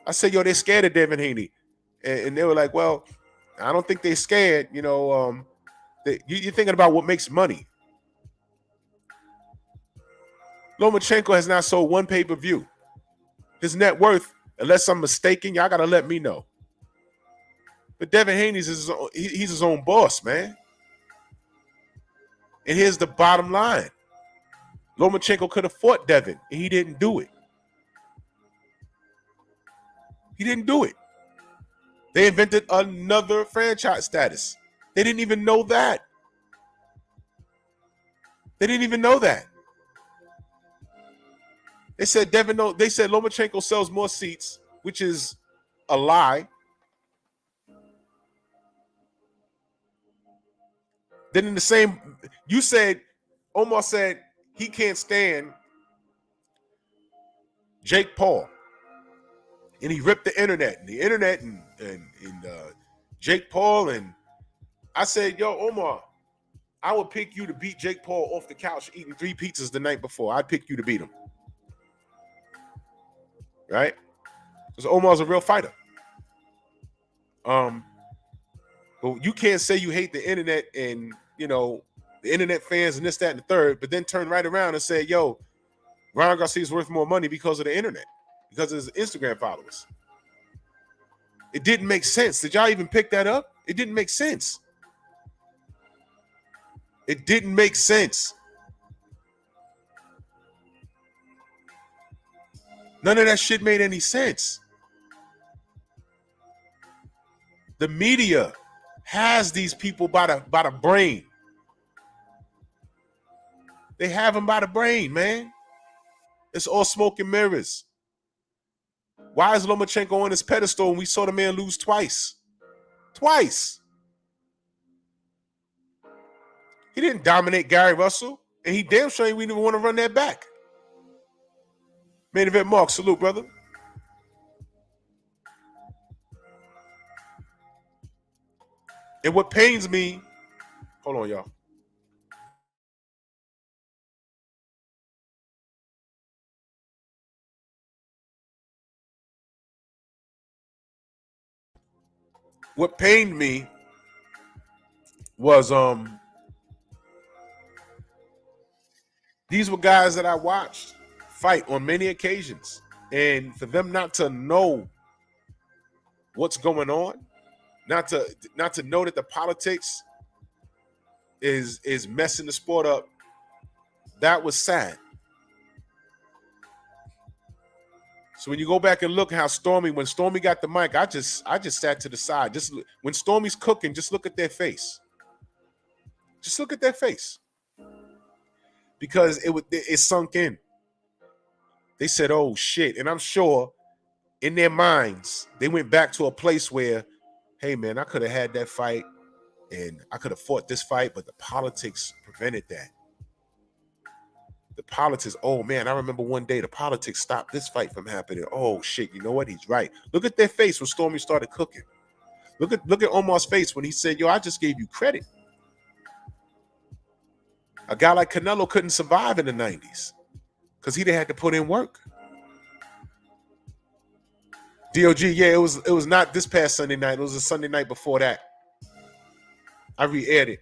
I said, they're scared of Devin Haney. And they were like, well, I don't think they're scared. You're thinking about what makes money. Lomachenko has not sold one pay-per-view. His net worth, unless I'm mistaken, y'all got to let me know. But Devin Haney's he's his own boss, man. And here's the bottom line. Lomachenko could have fought Devin, and he didn't do it. He didn't do it. They invented another franchise status. They didn't even know that. They didn't even know that. They said Lomachenko sells more seats, which is a lie. Then in the same, Omar said he can't stand Jake Paul. And he ripped the internet and Jake Paul. And I said, yo, Omar, I would pick you to beat Jake Paul off the couch eating 3 pizzas the night before. I'd pick you to beat him. Right? Because Omar's a real fighter. But you can't say you hate the internet and, you know, the internet fans and this, that, and the third, but then turn right around and say, yo, Ryan Garcia's worth more money because of the internet, because of his Instagram followers. It didn't make sense. Did y'all even pick that up? It didn't make sense. It didn't make sense. None of that shit made any sense. The media has these people by the brain. They have them by the brain, man. It's all smoke and mirrors. Why is Lomachenko on his pedestal and we saw the man lose twice? Twice. He didn't dominate Gary Russell, and he damn sure we didn't want to run that back. Main event Mark, salute, brother. And what pains me, hold on, y'all. What pained me was these were guys that I watched fight on many occasions, and for them not to know what's going on, not to know that the politics is messing the sport up, that was sad. So when you go back and look at how when Stormy got the mic, I just sat to the side. Just when Stormy's cooking, just look at their face. Just look at their face. Because it sunk in. They said, oh shit. And I'm sure in their minds, they went back to a place where, hey man, I could have had that fight and I could have fought this fight, but the politics prevented that. The politics, oh man, I remember one day the politics stopped this fight from happening. Oh shit, you know what? He's right. Look at their face when Stormy started cooking. Look at Omar's face when he said, yo, I just gave you credit. A guy like Canelo couldn't survive in the 90s because he'd have had to put in work. DOG, yeah, it was not this past Sunday night. It was a Sunday night before that. I re-aired it.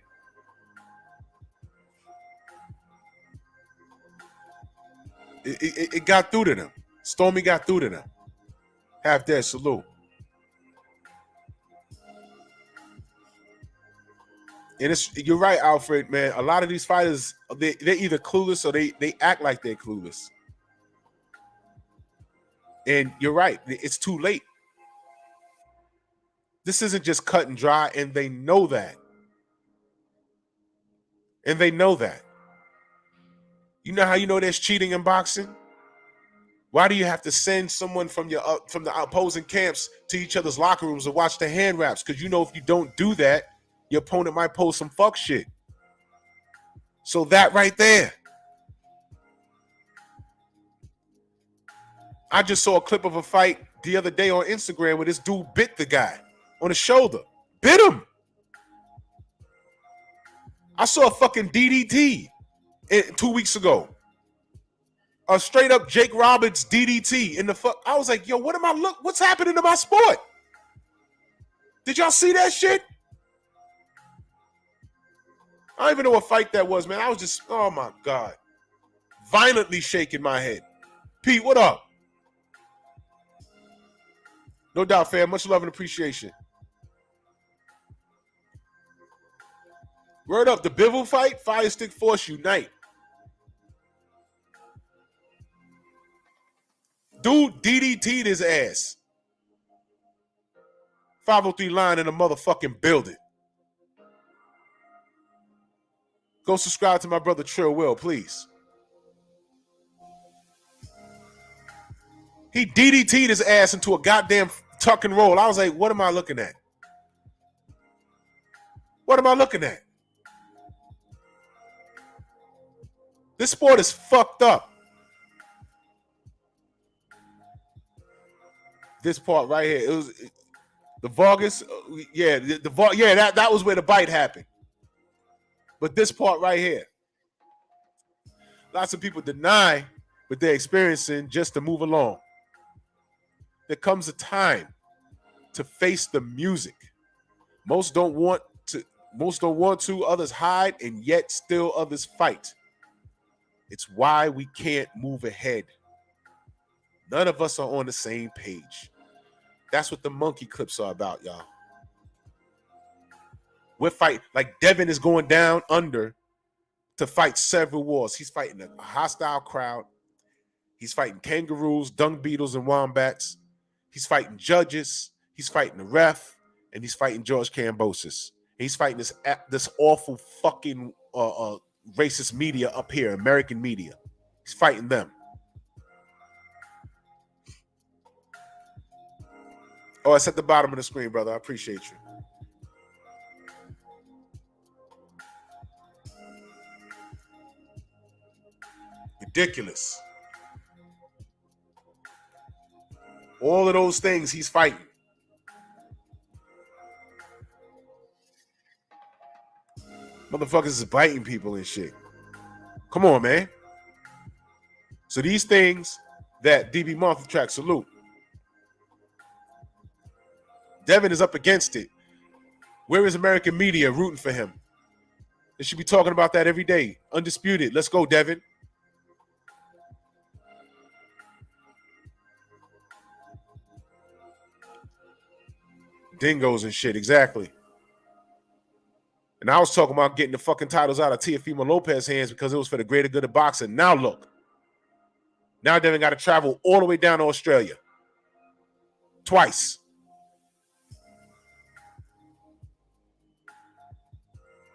It got through to them. Stormy got through to them. Half dead salute. And you're right, Alfred, man. A lot of these fighters, they're either clueless or they act like they're clueless. And you're right. It's too late. This isn't just cut and dry, and they know that. And they know that. You know how you know there's cheating in boxing? Why do you have to send someone from the opposing camps to each other's locker rooms to watch the hand wraps? Because you know if you don't do that, your opponent might post some fuck shit. So that right there. I just saw a clip of a fight the other day on Instagram where this dude bit the guy on the shoulder. Bit him. I saw a fucking DDT 2 weeks ago. A straight up Jake Roberts DDT in the fuck. I was like, yo, what's happening to my sport? Did y'all see that shit? I don't even know what fight that was, man. I was just, oh my God. Violently shaking my head. Pete, what up? No doubt, fam. Much love and appreciation. Word up, the Bivol fight, Fire Stick Force unite. Dude DDT'd his ass. 503 line in the motherfucking building. Go subscribe to my brother Trill Will, please. He DDT'd his ass into a goddamn tuck and roll. I was like, what am I looking at? What am I looking at? This sport is fucked up. this part right here. It was the Vargas. Yeah, that was where the bite happened. But this part right here, lots of people deny what they're experiencing just to move along. There comes a time to face the music. Most don't want to, others hide, and yet still others fight. It's why we can't move ahead. None of us are on the same page. That's what the monkey clips are about, y'all. We're fighting, like Devin is going down under to fight several wars. He's fighting a hostile crowd. He's fighting kangaroos, dung beetles, and wombats. He's fighting judges. He's fighting the ref, and he's fighting George Kambosos. He's fighting this awful fucking racist media up here, American media. He's fighting them. Oh, it's at the bottom of the screen, brother. I appreciate you. Ridiculous. All of those things he's fighting. Motherfuckers is biting people and shit. Come on, man. So these things that DB Month track, salute. Devin is up against it. Where is American media rooting for him? They should be talking about that every day. Undisputed. Let's go, Devin. Dingoes and shit, exactly. And I was talking about getting the fucking titles out of Teofimo Lopez's hands because it was for the greater good of boxing. Now look. Now Devin got to travel all the way down to Australia. Twice.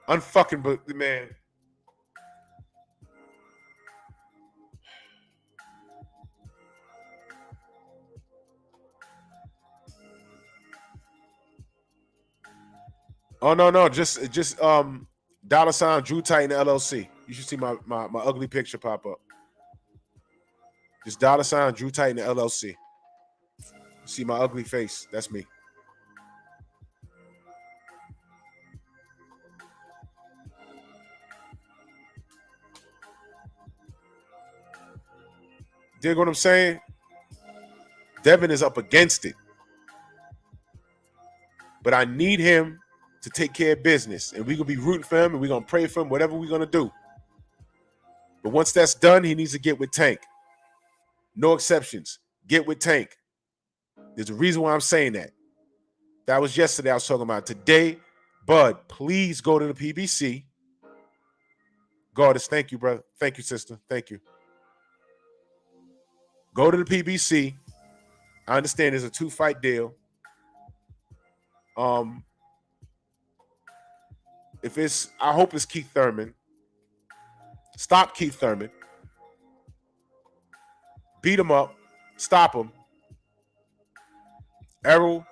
Unfucking, but man. Oh no, just $ Drew Titan LLC. You should see my ugly picture pop up. Just $ Drew Titan LLC. See my ugly face? That's me. Dig what I'm saying? Devin is up against it. But I need him to take care of business. And we're going to be rooting for him and we're going to pray for him, whatever we're going to do. But once that's done, he needs to get with Tank. No exceptions. Get with Tank. There's a reason why I'm saying that. That was yesterday I was talking about. Today, Bud, please go to the PBC. Goddess, thank you, brother. Thank you, sister. Thank you. Go to the PBC. I understand there's a 2-fight deal. I hope it's Keith Thurman. Stop Keith Thurman. Beat him up. Stop him. Errol,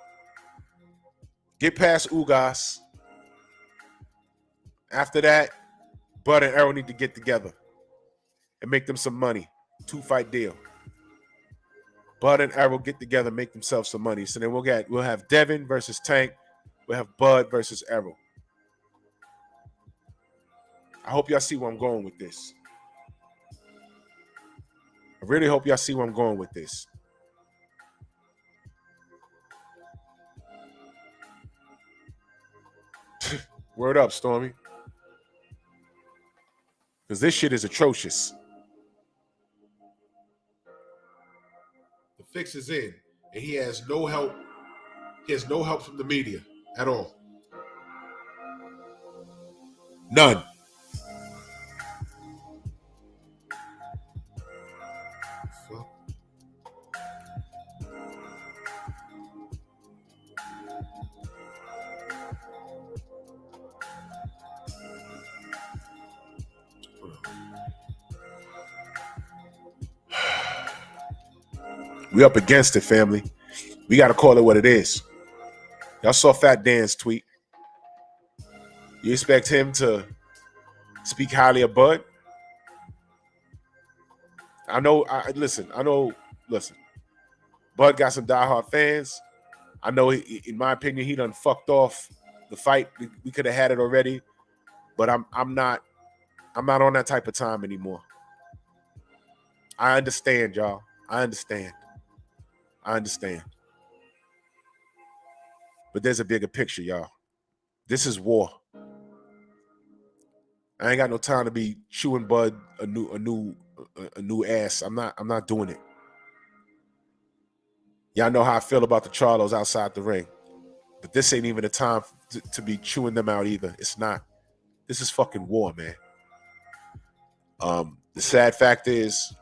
get past Ugas. After that, Bud and Errol need to get together and make them some money. 2-fight deal. Bud and Errol get together, make themselves some money. So then we'll have Devin versus Tank. We'll have Bud versus Errol. I hope y'all see where I'm going with this. I really hope y'all see where I'm going with this. Word up, Stormy. Because this shit is atrocious. The fix is in, and he has no help. He has no help from the media at all. None. We up against it, family. We got to call it what it is. Y'all saw Fat Dan's tweet. You expect him to speak highly of Bud? Listen. Bud got some diehard fans. I know, in my opinion, he done fucked off the fight. We could have had it already, but I'm not on that type of time anymore. I understand, y'all. I understand. But there's a bigger picture, y'all. This is war. I ain't got no time to be chewing Bud a new ass. I'm not doing it. Y'all know how I feel about the Charlos outside the ring. But this ain't even the time to be chewing them out either. It's not. This is fucking war, man. The sad fact is,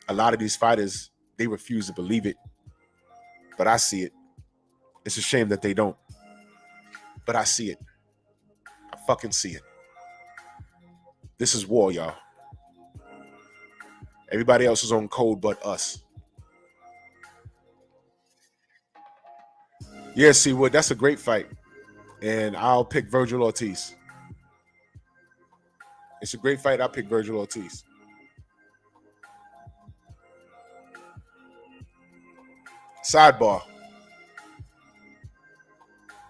a lot of these fighters, they refuse to believe it. But I see it. It's a shame that they don't. But I see it. I fucking see it. This is war, y'all. Everybody else is on code but us. Yeah, see, Wood, that's a great fight. And I'll pick Virgil Ortiz. It's a great fight. I'll pick Virgil Ortiz. Sidebar.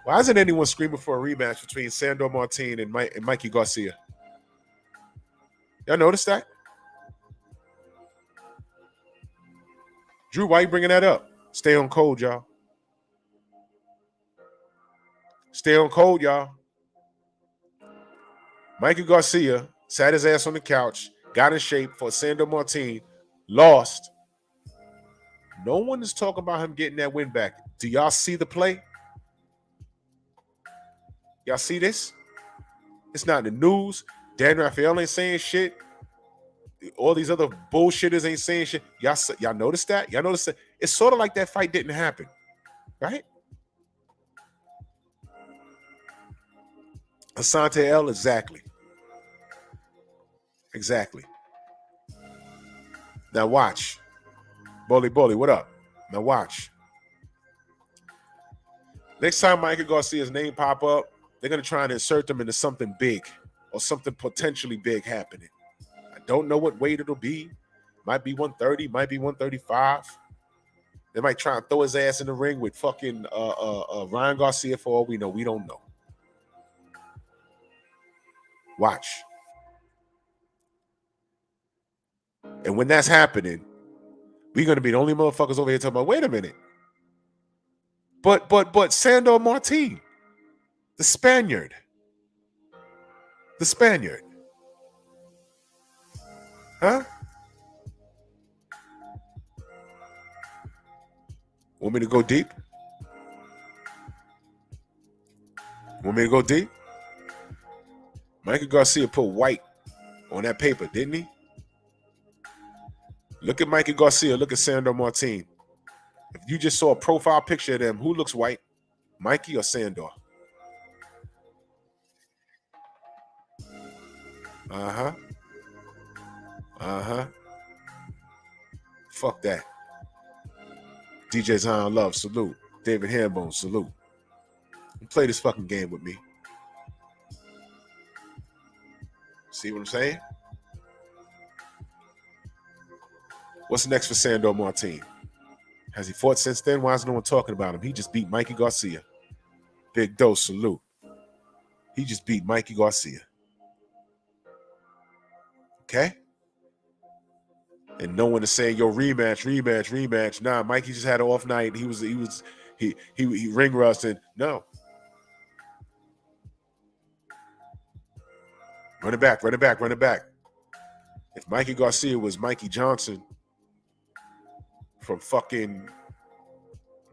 Why isn't anyone screaming for a rematch between Sandor Martin and Mikey Garcia? Y'all notice that? Drew, why you bringing that up? Stay on code, y'all. Stay on code, y'all. Mikey Garcia sat his ass on the couch, got in shape for Sandor Martin, lost. No one is talking about him getting that win back. Do y'all see the play? Y'all see this? It's not in the news. Dan Rafael ain't saying shit. All these other bullshitters ain't saying shit. Y'all notice that? Y'all notice that? It's sort of like that fight didn't happen, right? Asante L, exactly. Exactly. Now watch. Bully, what up? Now watch. Next time Mikey Garcia's name pop up, they're going to try and insert them into something big or something potentially big happening. I don't know what weight it'll be. Might be 130, might be 135. They might try and throw his ass in the ring with fucking Ryan Garcia for all we know. We don't know. Watch. And when that's happening, we're going to be the only motherfuckers over here talking about, wait a minute. But Sandor Martin, the Spaniard. Huh? Want me to go deep? Mikey Garcia put white on that paper, didn't he? Look at Mikey Garcia. Look at Sandor Martin. If you just saw a profile picture of them, who looks white? Mikey or Sandor? Uh-huh. Fuck that. DJ Zion Love, salute. David Hambone, salute. Play this fucking game with me. See what I'm saying? What's next for Sandor Martin? Has he fought since then? Why is no one talking about him? He just beat Mikey Garcia. Big dose, salute. He just beat Mikey Garcia. Okay? And no one is saying, yo, rematch. Nah, Mikey just had an off night. He ring rusted. No. Run it back. If Mikey Garcia was Mikey Johnson from fucking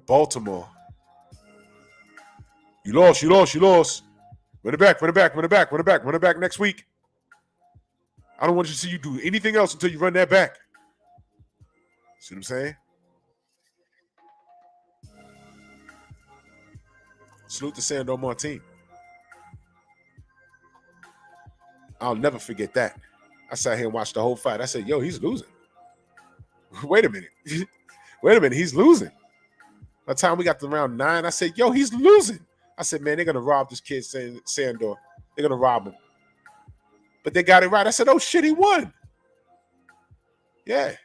Baltimore, you lost. Run it back next week. I don't want you to see you do anything else until you run that back. See what I'm saying? Salute to Sandor Martin. I'll never forget that. I sat here and watched the whole fight. I said, yo, he's losing. Wait a minute, he's losing. By the time we got to round 9, I said, yo, he's losing. I said, man, they're going to rob this kid, Sandor. They're going to rob him. But they got it right. I said, oh, shit, he won. Yeah.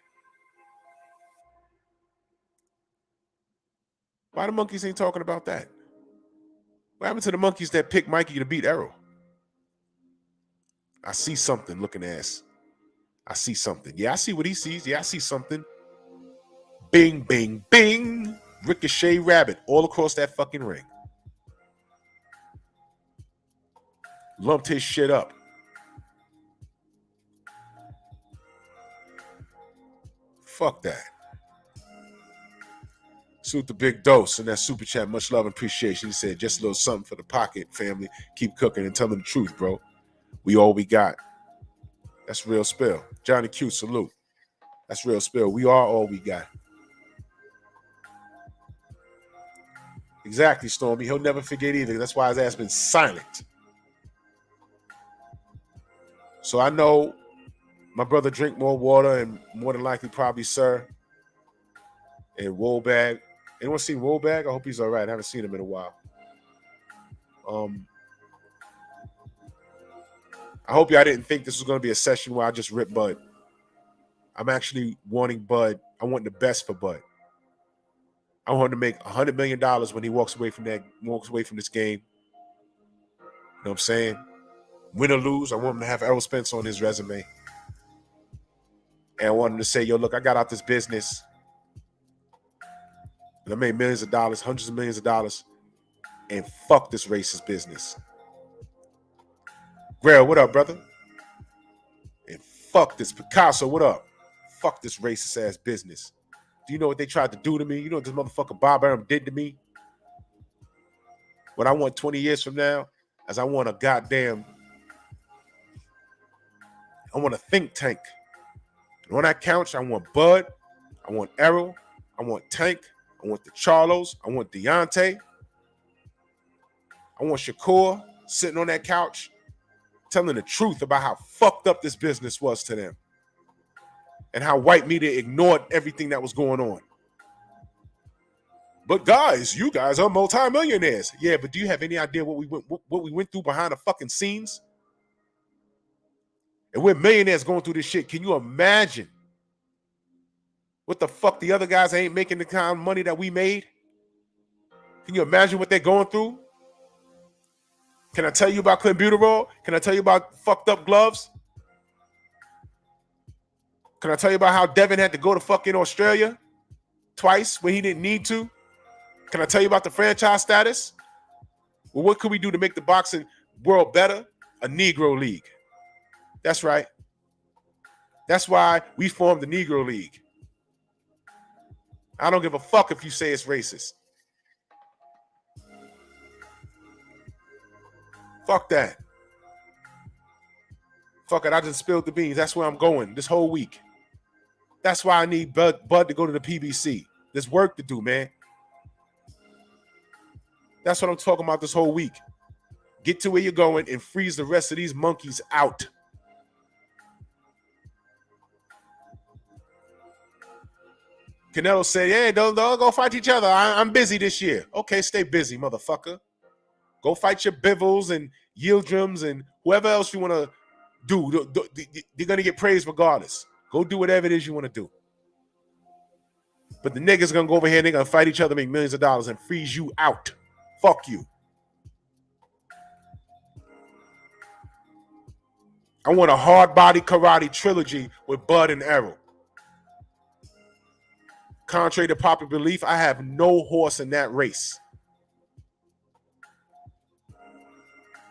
Why the monkeys ain't talking about that? What happened to the monkeys that picked Mikey to beat Errol? I see something, looking ass. I see something. Yeah, I see what he sees. Yeah, I see something. Bing, bing, bing. Ricochet rabbit all across that fucking ring. Lumped his shit up. Fuck that. Salute the big dose in that super chat. Much love and appreciation. He said, just a little something for the pocket, family. Keep cooking and tell them the truth, bro. We all we got. That's real spill. Johnny Q, salute. That's real spill. We are all we got. Exactly, Stormy. He'll never forget either. That's why his ass been silent. So I know my brother drink more water and more than likely probably Sir and Woolbag. Anyone seen Woolbag? I hope he's all right. I haven't seen him in a while. I hope y'all didn't think this was going to be a session where I just rip Bud. I'm actually wanting Bud. I want the best for Bud. I want him to make $100 million when he walks away from this game. You know what I'm saying? Win or lose, I want him to have Errol Spence on his resume. And I want him to say, yo, look, I got out this business. And I made millions of dollars, hundreds of millions of dollars. And fuck this racist business. Grail, what up, brother? And fuck this Picasso, what up? Fuck this racist ass business. Do you know what they tried to do to me? You know what this motherfucker Bob Arum did to me? What I want 20 years from now is I want a think tank. And on that couch, I want Bud, I want Errol, I want Tank, I want the Charlos, I want Deontay, I want Shakur sitting on that couch telling the truth about how fucked up this business was to them and how white media ignored everything that was going on. But guys, you guys are multimillionaires. Yeah, but do you have any idea what we went through behind the fucking scenes? And we're millionaires going through this shit. Can you imagine what the fuck the other guys ain't making the kind of money that we made? Can you imagine what they're going through? Can I tell you about clenbuterol? Can I tell you about fucked up gloves? Can I tell you about how Devin had to go to fucking Australia twice when he didn't need to? Can I tell you about the franchise status? Well, what could we do to make the boxing world better? A Negro League. That's right. That's why we formed the Negro League. I don't give a fuck if you say it's racist. Fuck that. Fuck it, I just spilled the beans. That's where I'm going this whole week. That's why I need Bud to go to the PBC. There's work to do, man. That's what I'm talking about this whole week. Get to where you're going and freeze the rest of these monkeys out. Canelo said, hey, don't go fight each other. I'm busy this year. Okay, stay busy, motherfucker. Go fight your Bivels and Yildirims and whoever else you want to do. You're going to get praised regardless. Go do whatever it is you want to do. But the niggas going to go over here and they're going to fight each other, make millions of dollars, and freeze you out. Fuck you. I want a hard body karate trilogy with Bud and Errol. Contrary to popular belief, I have no horse in that race.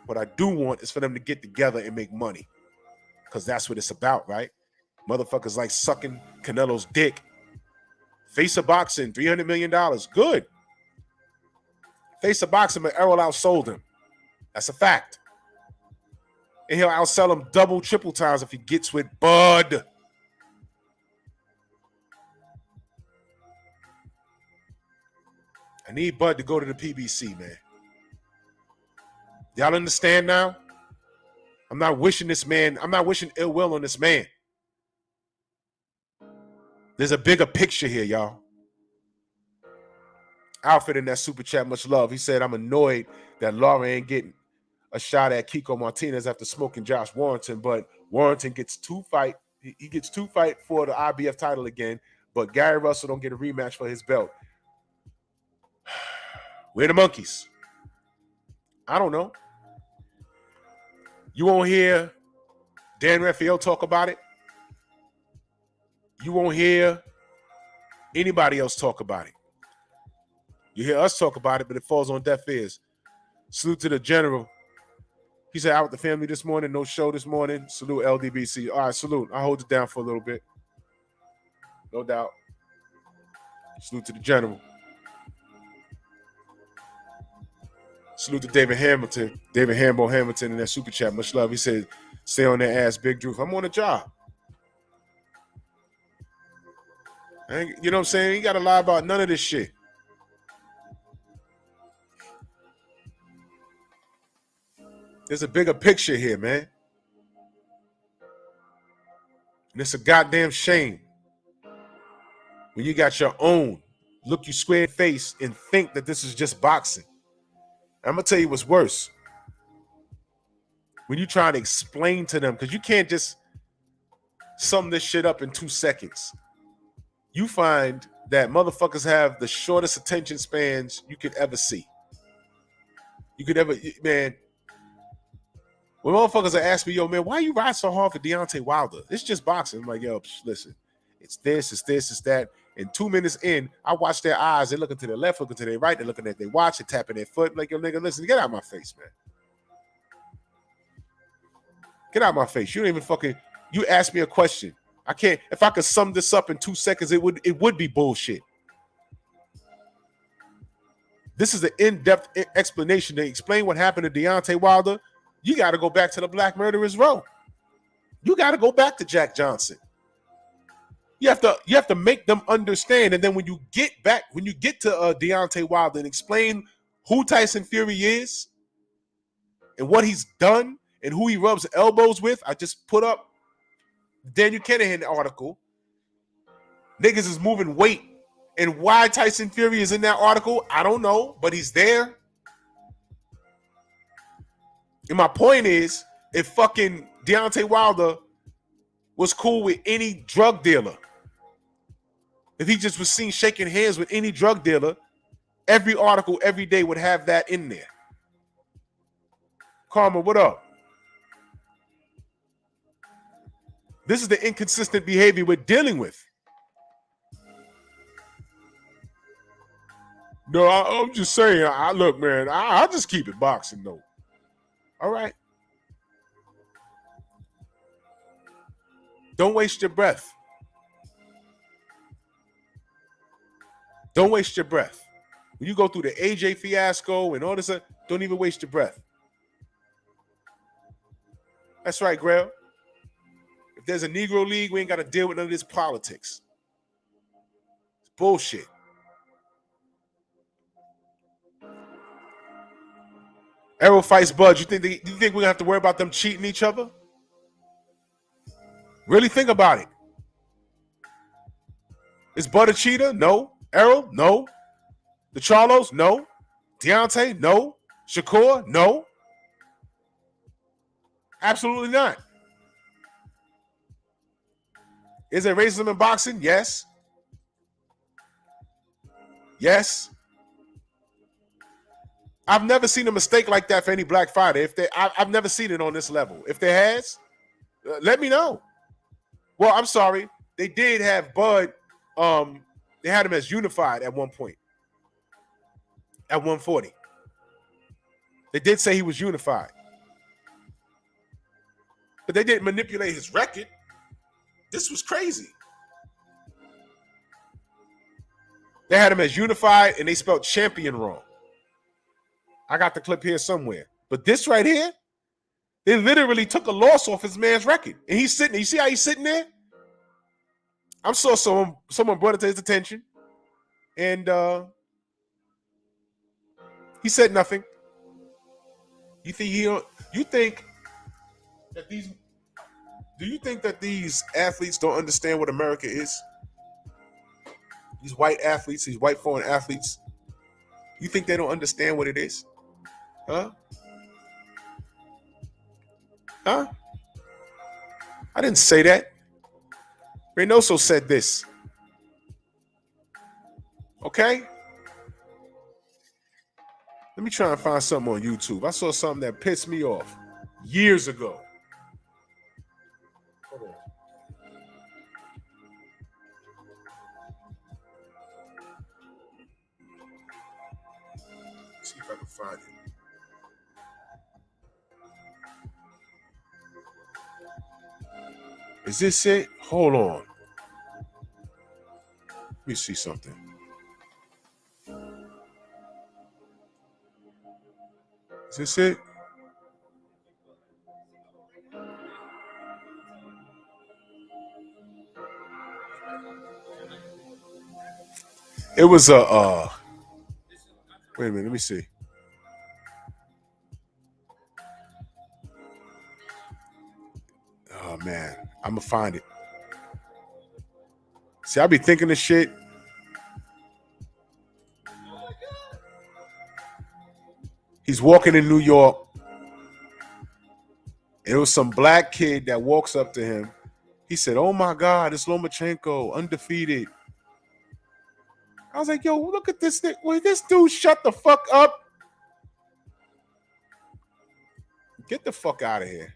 What I do want is for them to get together and make money. Because that's what it's about, right? Motherfuckers like sucking Canelo's dick. Face of boxing, $300 million. Good. Face of boxing, but Errol outsold him. That's a fact. And he'll outsell him double, triple times if he gets with Bud. I need Bud to go to the PBC, man. Y'all understand now? I'm not wishing ill will on this man. There's a bigger picture here, y'all. Alfred in that super chat, much love. He said, I'm annoyed that Laura ain't getting a shot at Kiko Martinez after smoking Josh Warrington, but Warrington gets he gets two fight for the IBF title again, but Gary Russell don't get a rematch for his belt. Where the monkeys? I don't know. You won't hear Dan Raphael talk about it. You won't hear anybody else talk about it. You hear us talk about it, but it falls on deaf ears. Salute to the general. He said, out with the family this morning, no show this morning. Salute LDBC. All right, salute. I'll hold it down for a little bit. No doubt. Salute to the general. Salute to David Hamilton. David Hamilton in that super chat. Much love. He said, stay on that ass, Big Drew. I'm on a job. You know what I'm saying? You got to lie about none of this shit. There's a bigger picture here, man. And it's a goddamn shame when you got your own look you square face and think that this is just boxing. I'm going to tell you what's worse. When you try to explain to them, because you can't just sum this shit up in 2 seconds. You find that motherfuckers have the shortest attention spans you could ever see. Man, when motherfuckers are asking me, yo, man, why you ride so hard for Deontay Wilder? It's just boxing. I'm like, yo, listen, it's this, it's that. And 2 minutes in, I watch their eyes. They're looking to their left, looking to their right. They're looking at their watch, they're tapping their foot. Like, yo, nigga, listen, get out of my face, man. Get out of my face. You don't even fucking, you ask me a question. I can't, if I could sum this up in 2 seconds, it would be bullshit. This is an in-depth explanation to explain what happened to Deontay Wilder. You got to go back to the Black Murderers Row. You got to go back to Jack Johnson. You have to make them understand. And then when you get to Deontay Wilder and explain who Tyson Fury is and what he's done and who he rubs elbows with, I just put up Daniel Kennedy article. Niggas is moving weight. And why Tyson Fury is in that article, I don't know, but he's there. And my point is, if fucking Deontay Wilder was cool with any drug dealer, if he just was seen shaking hands with any drug dealer, every article every day would have that in there. Karma, what up? This is the inconsistent behavior we're dealing with. No, I'm just saying, look, man, I'll just keep it boxing, though. All right. Don't waste your breath. Don't waste your breath. When you go through the AJ fiasco and all this, don't even waste your breath. That's right, Grail. If there's a Negro League, we ain't got to deal with none of this politics. It's bullshit. Errol fights Bud. You think we're gonna have to worry about them cheating each other? Really think about it. Is Bud a cheater? No. Errol? No. The Charlos? No. Deontay? No. Shakur? No. Absolutely not. Is there racism in boxing? Yes. Yes. I've never seen a mistake like that for any black fighter. I've never seen it on this level. If there has, let me know. Well, I'm sorry. They did have Bud. They had him as unified at one point. At 140. They did say he was unified. But they didn't manipulate his record. This was crazy. They had him as unified and they spelled champion wrong. I got the clip here somewhere. But this right here, they literally took a loss off his man's record. And he's sitting, you see how he's sitting there? I'm sure someone brought it to his attention. And he said nothing. Do you think that these athletes don't understand what America is? These white athletes, these white foreign athletes, you think they don't understand what it is? Huh? Huh? I didn't say that. Reynoso said this. Okay? Let me try and find something on YouTube. I saw something that pissed me off years ago. Hold on. See if I can find it. Is this it? Hold on. Let me see something. Is this it? It was a wait a minute, let me see. Oh man, I'm gonna find it. See, I be thinking of shit. He's walking in New York. It was some black kid that walks up to him. He said, "Oh my God, it's Lomachenko, undefeated." I was like, "Yo, look at this thing. Will this dude shut the fuck up? Get the fuck out of here."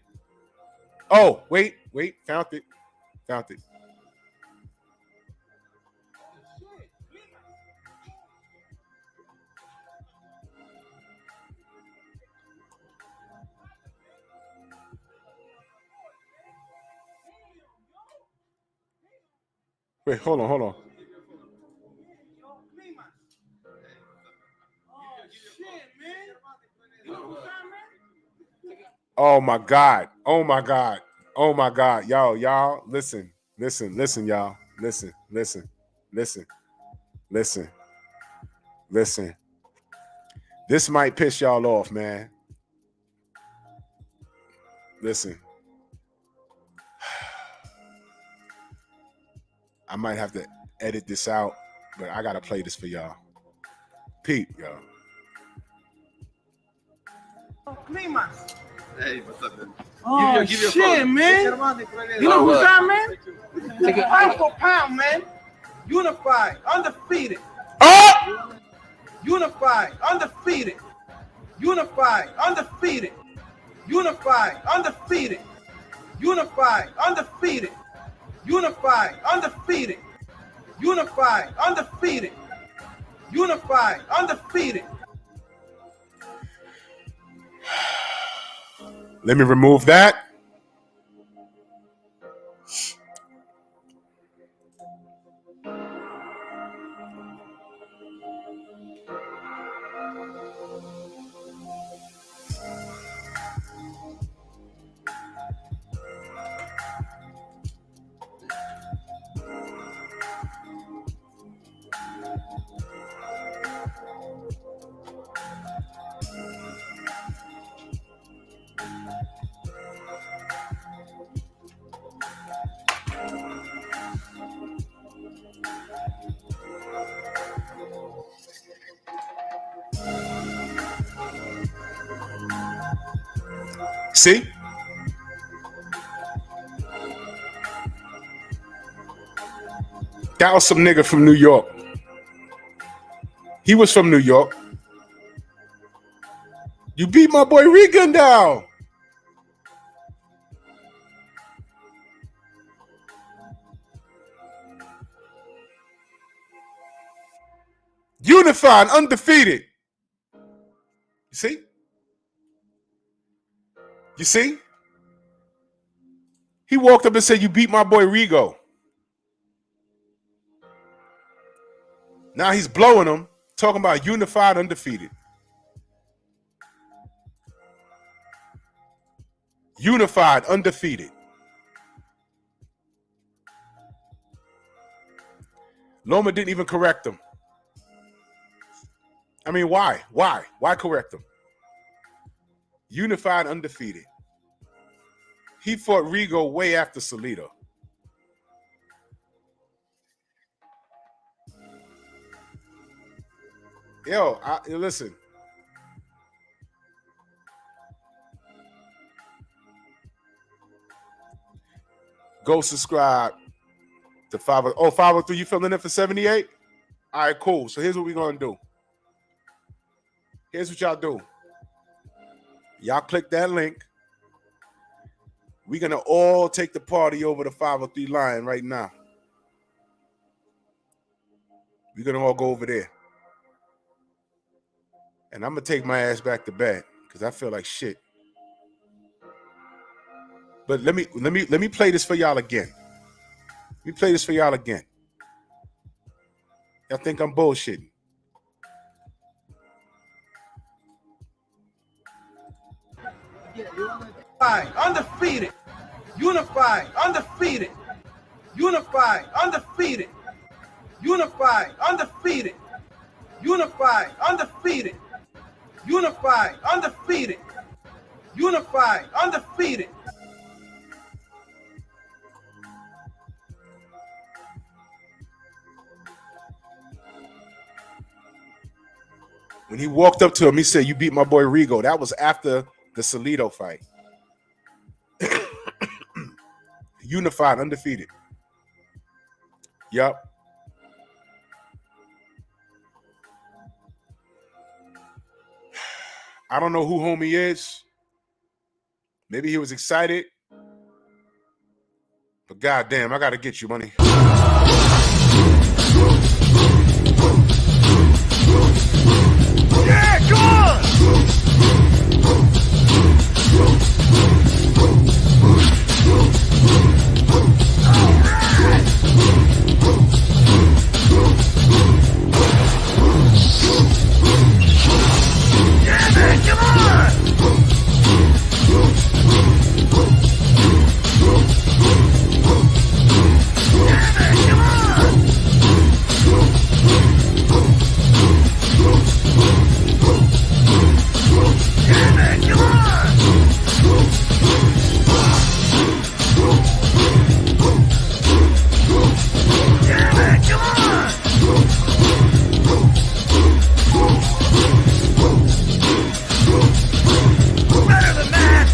Oh, wait, found it. Wait, hold on. Oh my God. Y'all, listen, y'all. Listen. This might piss y'all off, man. Listen. I might have to edit this out, but I gotta play this for y'all. Pete, y'all. Hey, what's up, man? Oh, give your shit, phone. man. You know who's that, man? Take it pound for pound, man. Unified, undefeated. Oh! Unified, undefeated. Unified, undefeated. Unified, undefeated. Unified, undefeated. Unified, undefeated. Unified, undefeated. Unified, undefeated. Let me remove that. See? That was some nigga from New York. He was from New York. You beat my boy Regan down. Unified, undefeated. You see? You see? He walked up and said, "You beat my boy Rigo." Now he's blowing him, talking about unified, undefeated. Unified, undefeated. Loma didn't even correct him. I mean, why? Why correct him? Unified, undefeated. He fought Rigo way after Salido. Yo, listen. Go subscribe to 503. You filling in for 78? All right, cool. So here's what we're going to do. Here's what y'all do. Y'all click that link. We're going to all take the party over the 503 line right now. We're going to all go over there. And I'm going to take my ass back to bed because I feel like shit. But let me play this for y'all again. Let me play this for y'all again. Y'all think I'm bullshitting. Undefeated. Unified. Undefeated. Unified. Undefeated. Unified. Undefeated. Unified. Undefeated. Unified. Undefeated. Unified. Undefeated. When he walked up to him, he said, "You beat my boy Rigo." That was after the Salido fight. Unified, undefeated. Yup. I don't know who homie is. Maybe he was excited. But goddamn, I gotta get you, money. Yeah, come on! Yeah, man, come on! Yeah, man, come on! Yeah, man, come on! Yeah, man, come on! Better than that!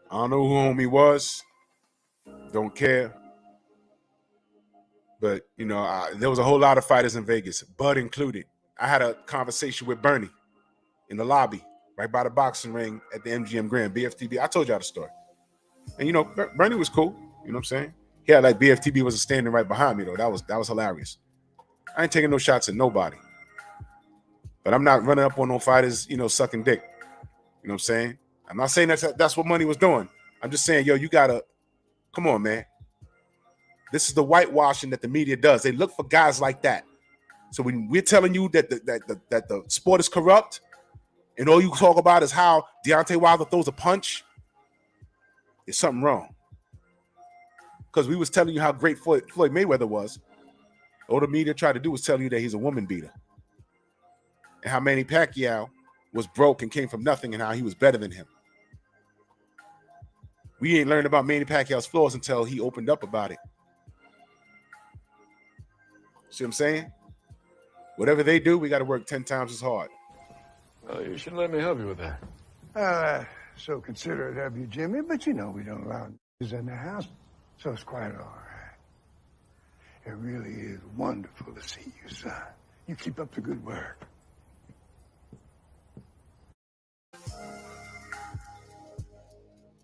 I don't know who homie was. Don't care. But, you know, there was a whole lot of fighters in Vegas, Bud included. I had a conversation with Bernie in the lobby, right by the boxing ring at the MGM Grand, BFTB. I told y'all the story. And, you know, Bernie was cool. You know what I'm saying? He had like BFTB was standing right behind me, though. That was hilarious. I ain't taking no shots at nobody. But I'm not running up on no fighters, you know, sucking dick. You know what I'm saying? I'm not saying that's what Money was doing. I'm just saying, yo, you gotta, come on, man. This is the whitewashing that the media does. They look for guys like that. So when we're telling you that the sport is corrupt, and all you talk about is how Deontay Wilder throws a punch, there's something wrong. Because we was telling you how great Floyd Mayweather was. All the media tried to do was tell you that he's a woman beater. And how Manny Pacquiao was broke and came from nothing and how he was better than him. We ain't learned about Manny Pacquiao's flaws until he opened up about it. See what I'm saying? Whatever they do, we got to work 10 times as hard. Well, you should let me help you with that. So considerate of you, Jimmy, but you know we don't allow is in the house, so it's quite all right. It really is wonderful to see you, son. You keep up the good work.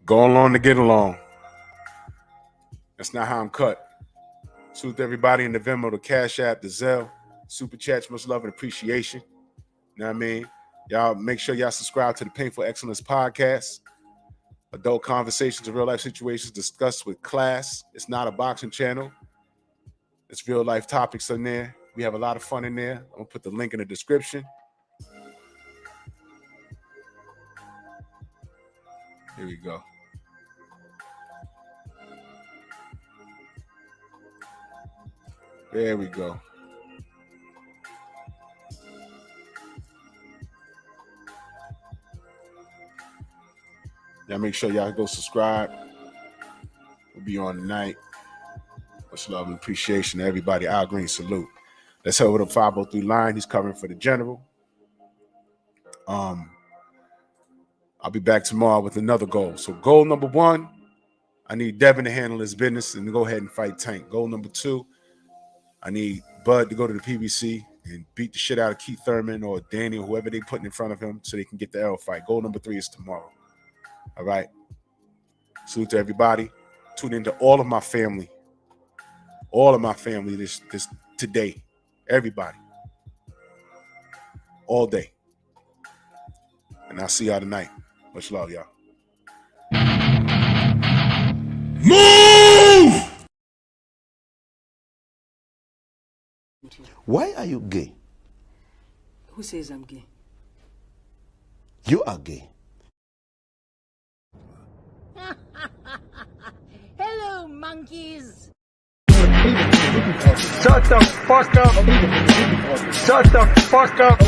Go along to get along. That's not how I'm cut. Salute everybody in the Venmo, the Cash App, the Zelle, Super Chats, much love and appreciation. You know what I mean? Y'all make sure y'all subscribe to the Painful Excellence Podcast. Adult conversations and real life situations discussed with class. It's not a boxing channel. It's real life topics in there. We have a lot of fun in there. I'm going to put the link in the description. Here we go. There we go. Y'all make sure y'all go subscribe. We'll be on tonight. Much love and appreciation to everybody. Al Green, salute. Let's head over to 503 line. He's covering for the general. I'll be back tomorrow with another goal. So goal number 1, I need Devin to handle his business and to go ahead and fight Tank. Goal number 2, I need Bud to go to the PBC and beat the shit out of Keith Thurman or Danny or whoever they putting in front of him so they can get the L fight. Goal number 3 is tomorrow. All right. Salute to everybody. Tune into all of my family. All of my family this today. Everybody. All day. And I'll see y'all tonight. Much love, y'all. Move! Why are you gay? Who says I'm gay? You are gay. Hello, monkeys. Shut the fuck up. Shut the fuck up.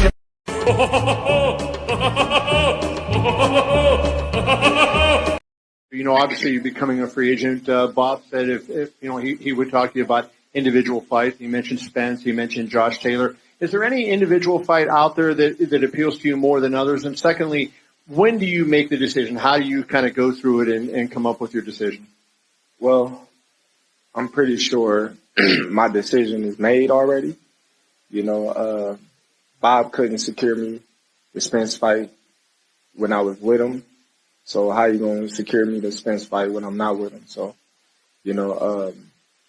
You know, obviously you're becoming a free agent. Bob said if you know, he would talk to you about individual fights. He mentioned Spence. He mentioned Josh Taylor. Is there any individual fight out there that appeals to you more than others? And secondly, when do you make the decision? How do you kind of go through it and come up with your decision? Well, I'm pretty sure my decision is made already. You know, Bob couldn't secure me the Spence fight when I was with him. So how you going to secure me the Spence fight when I'm not with him? So, you know,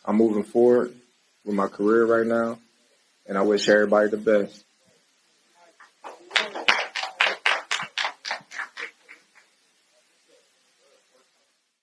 I'm moving forward with my career right now, and I wish everybody the best.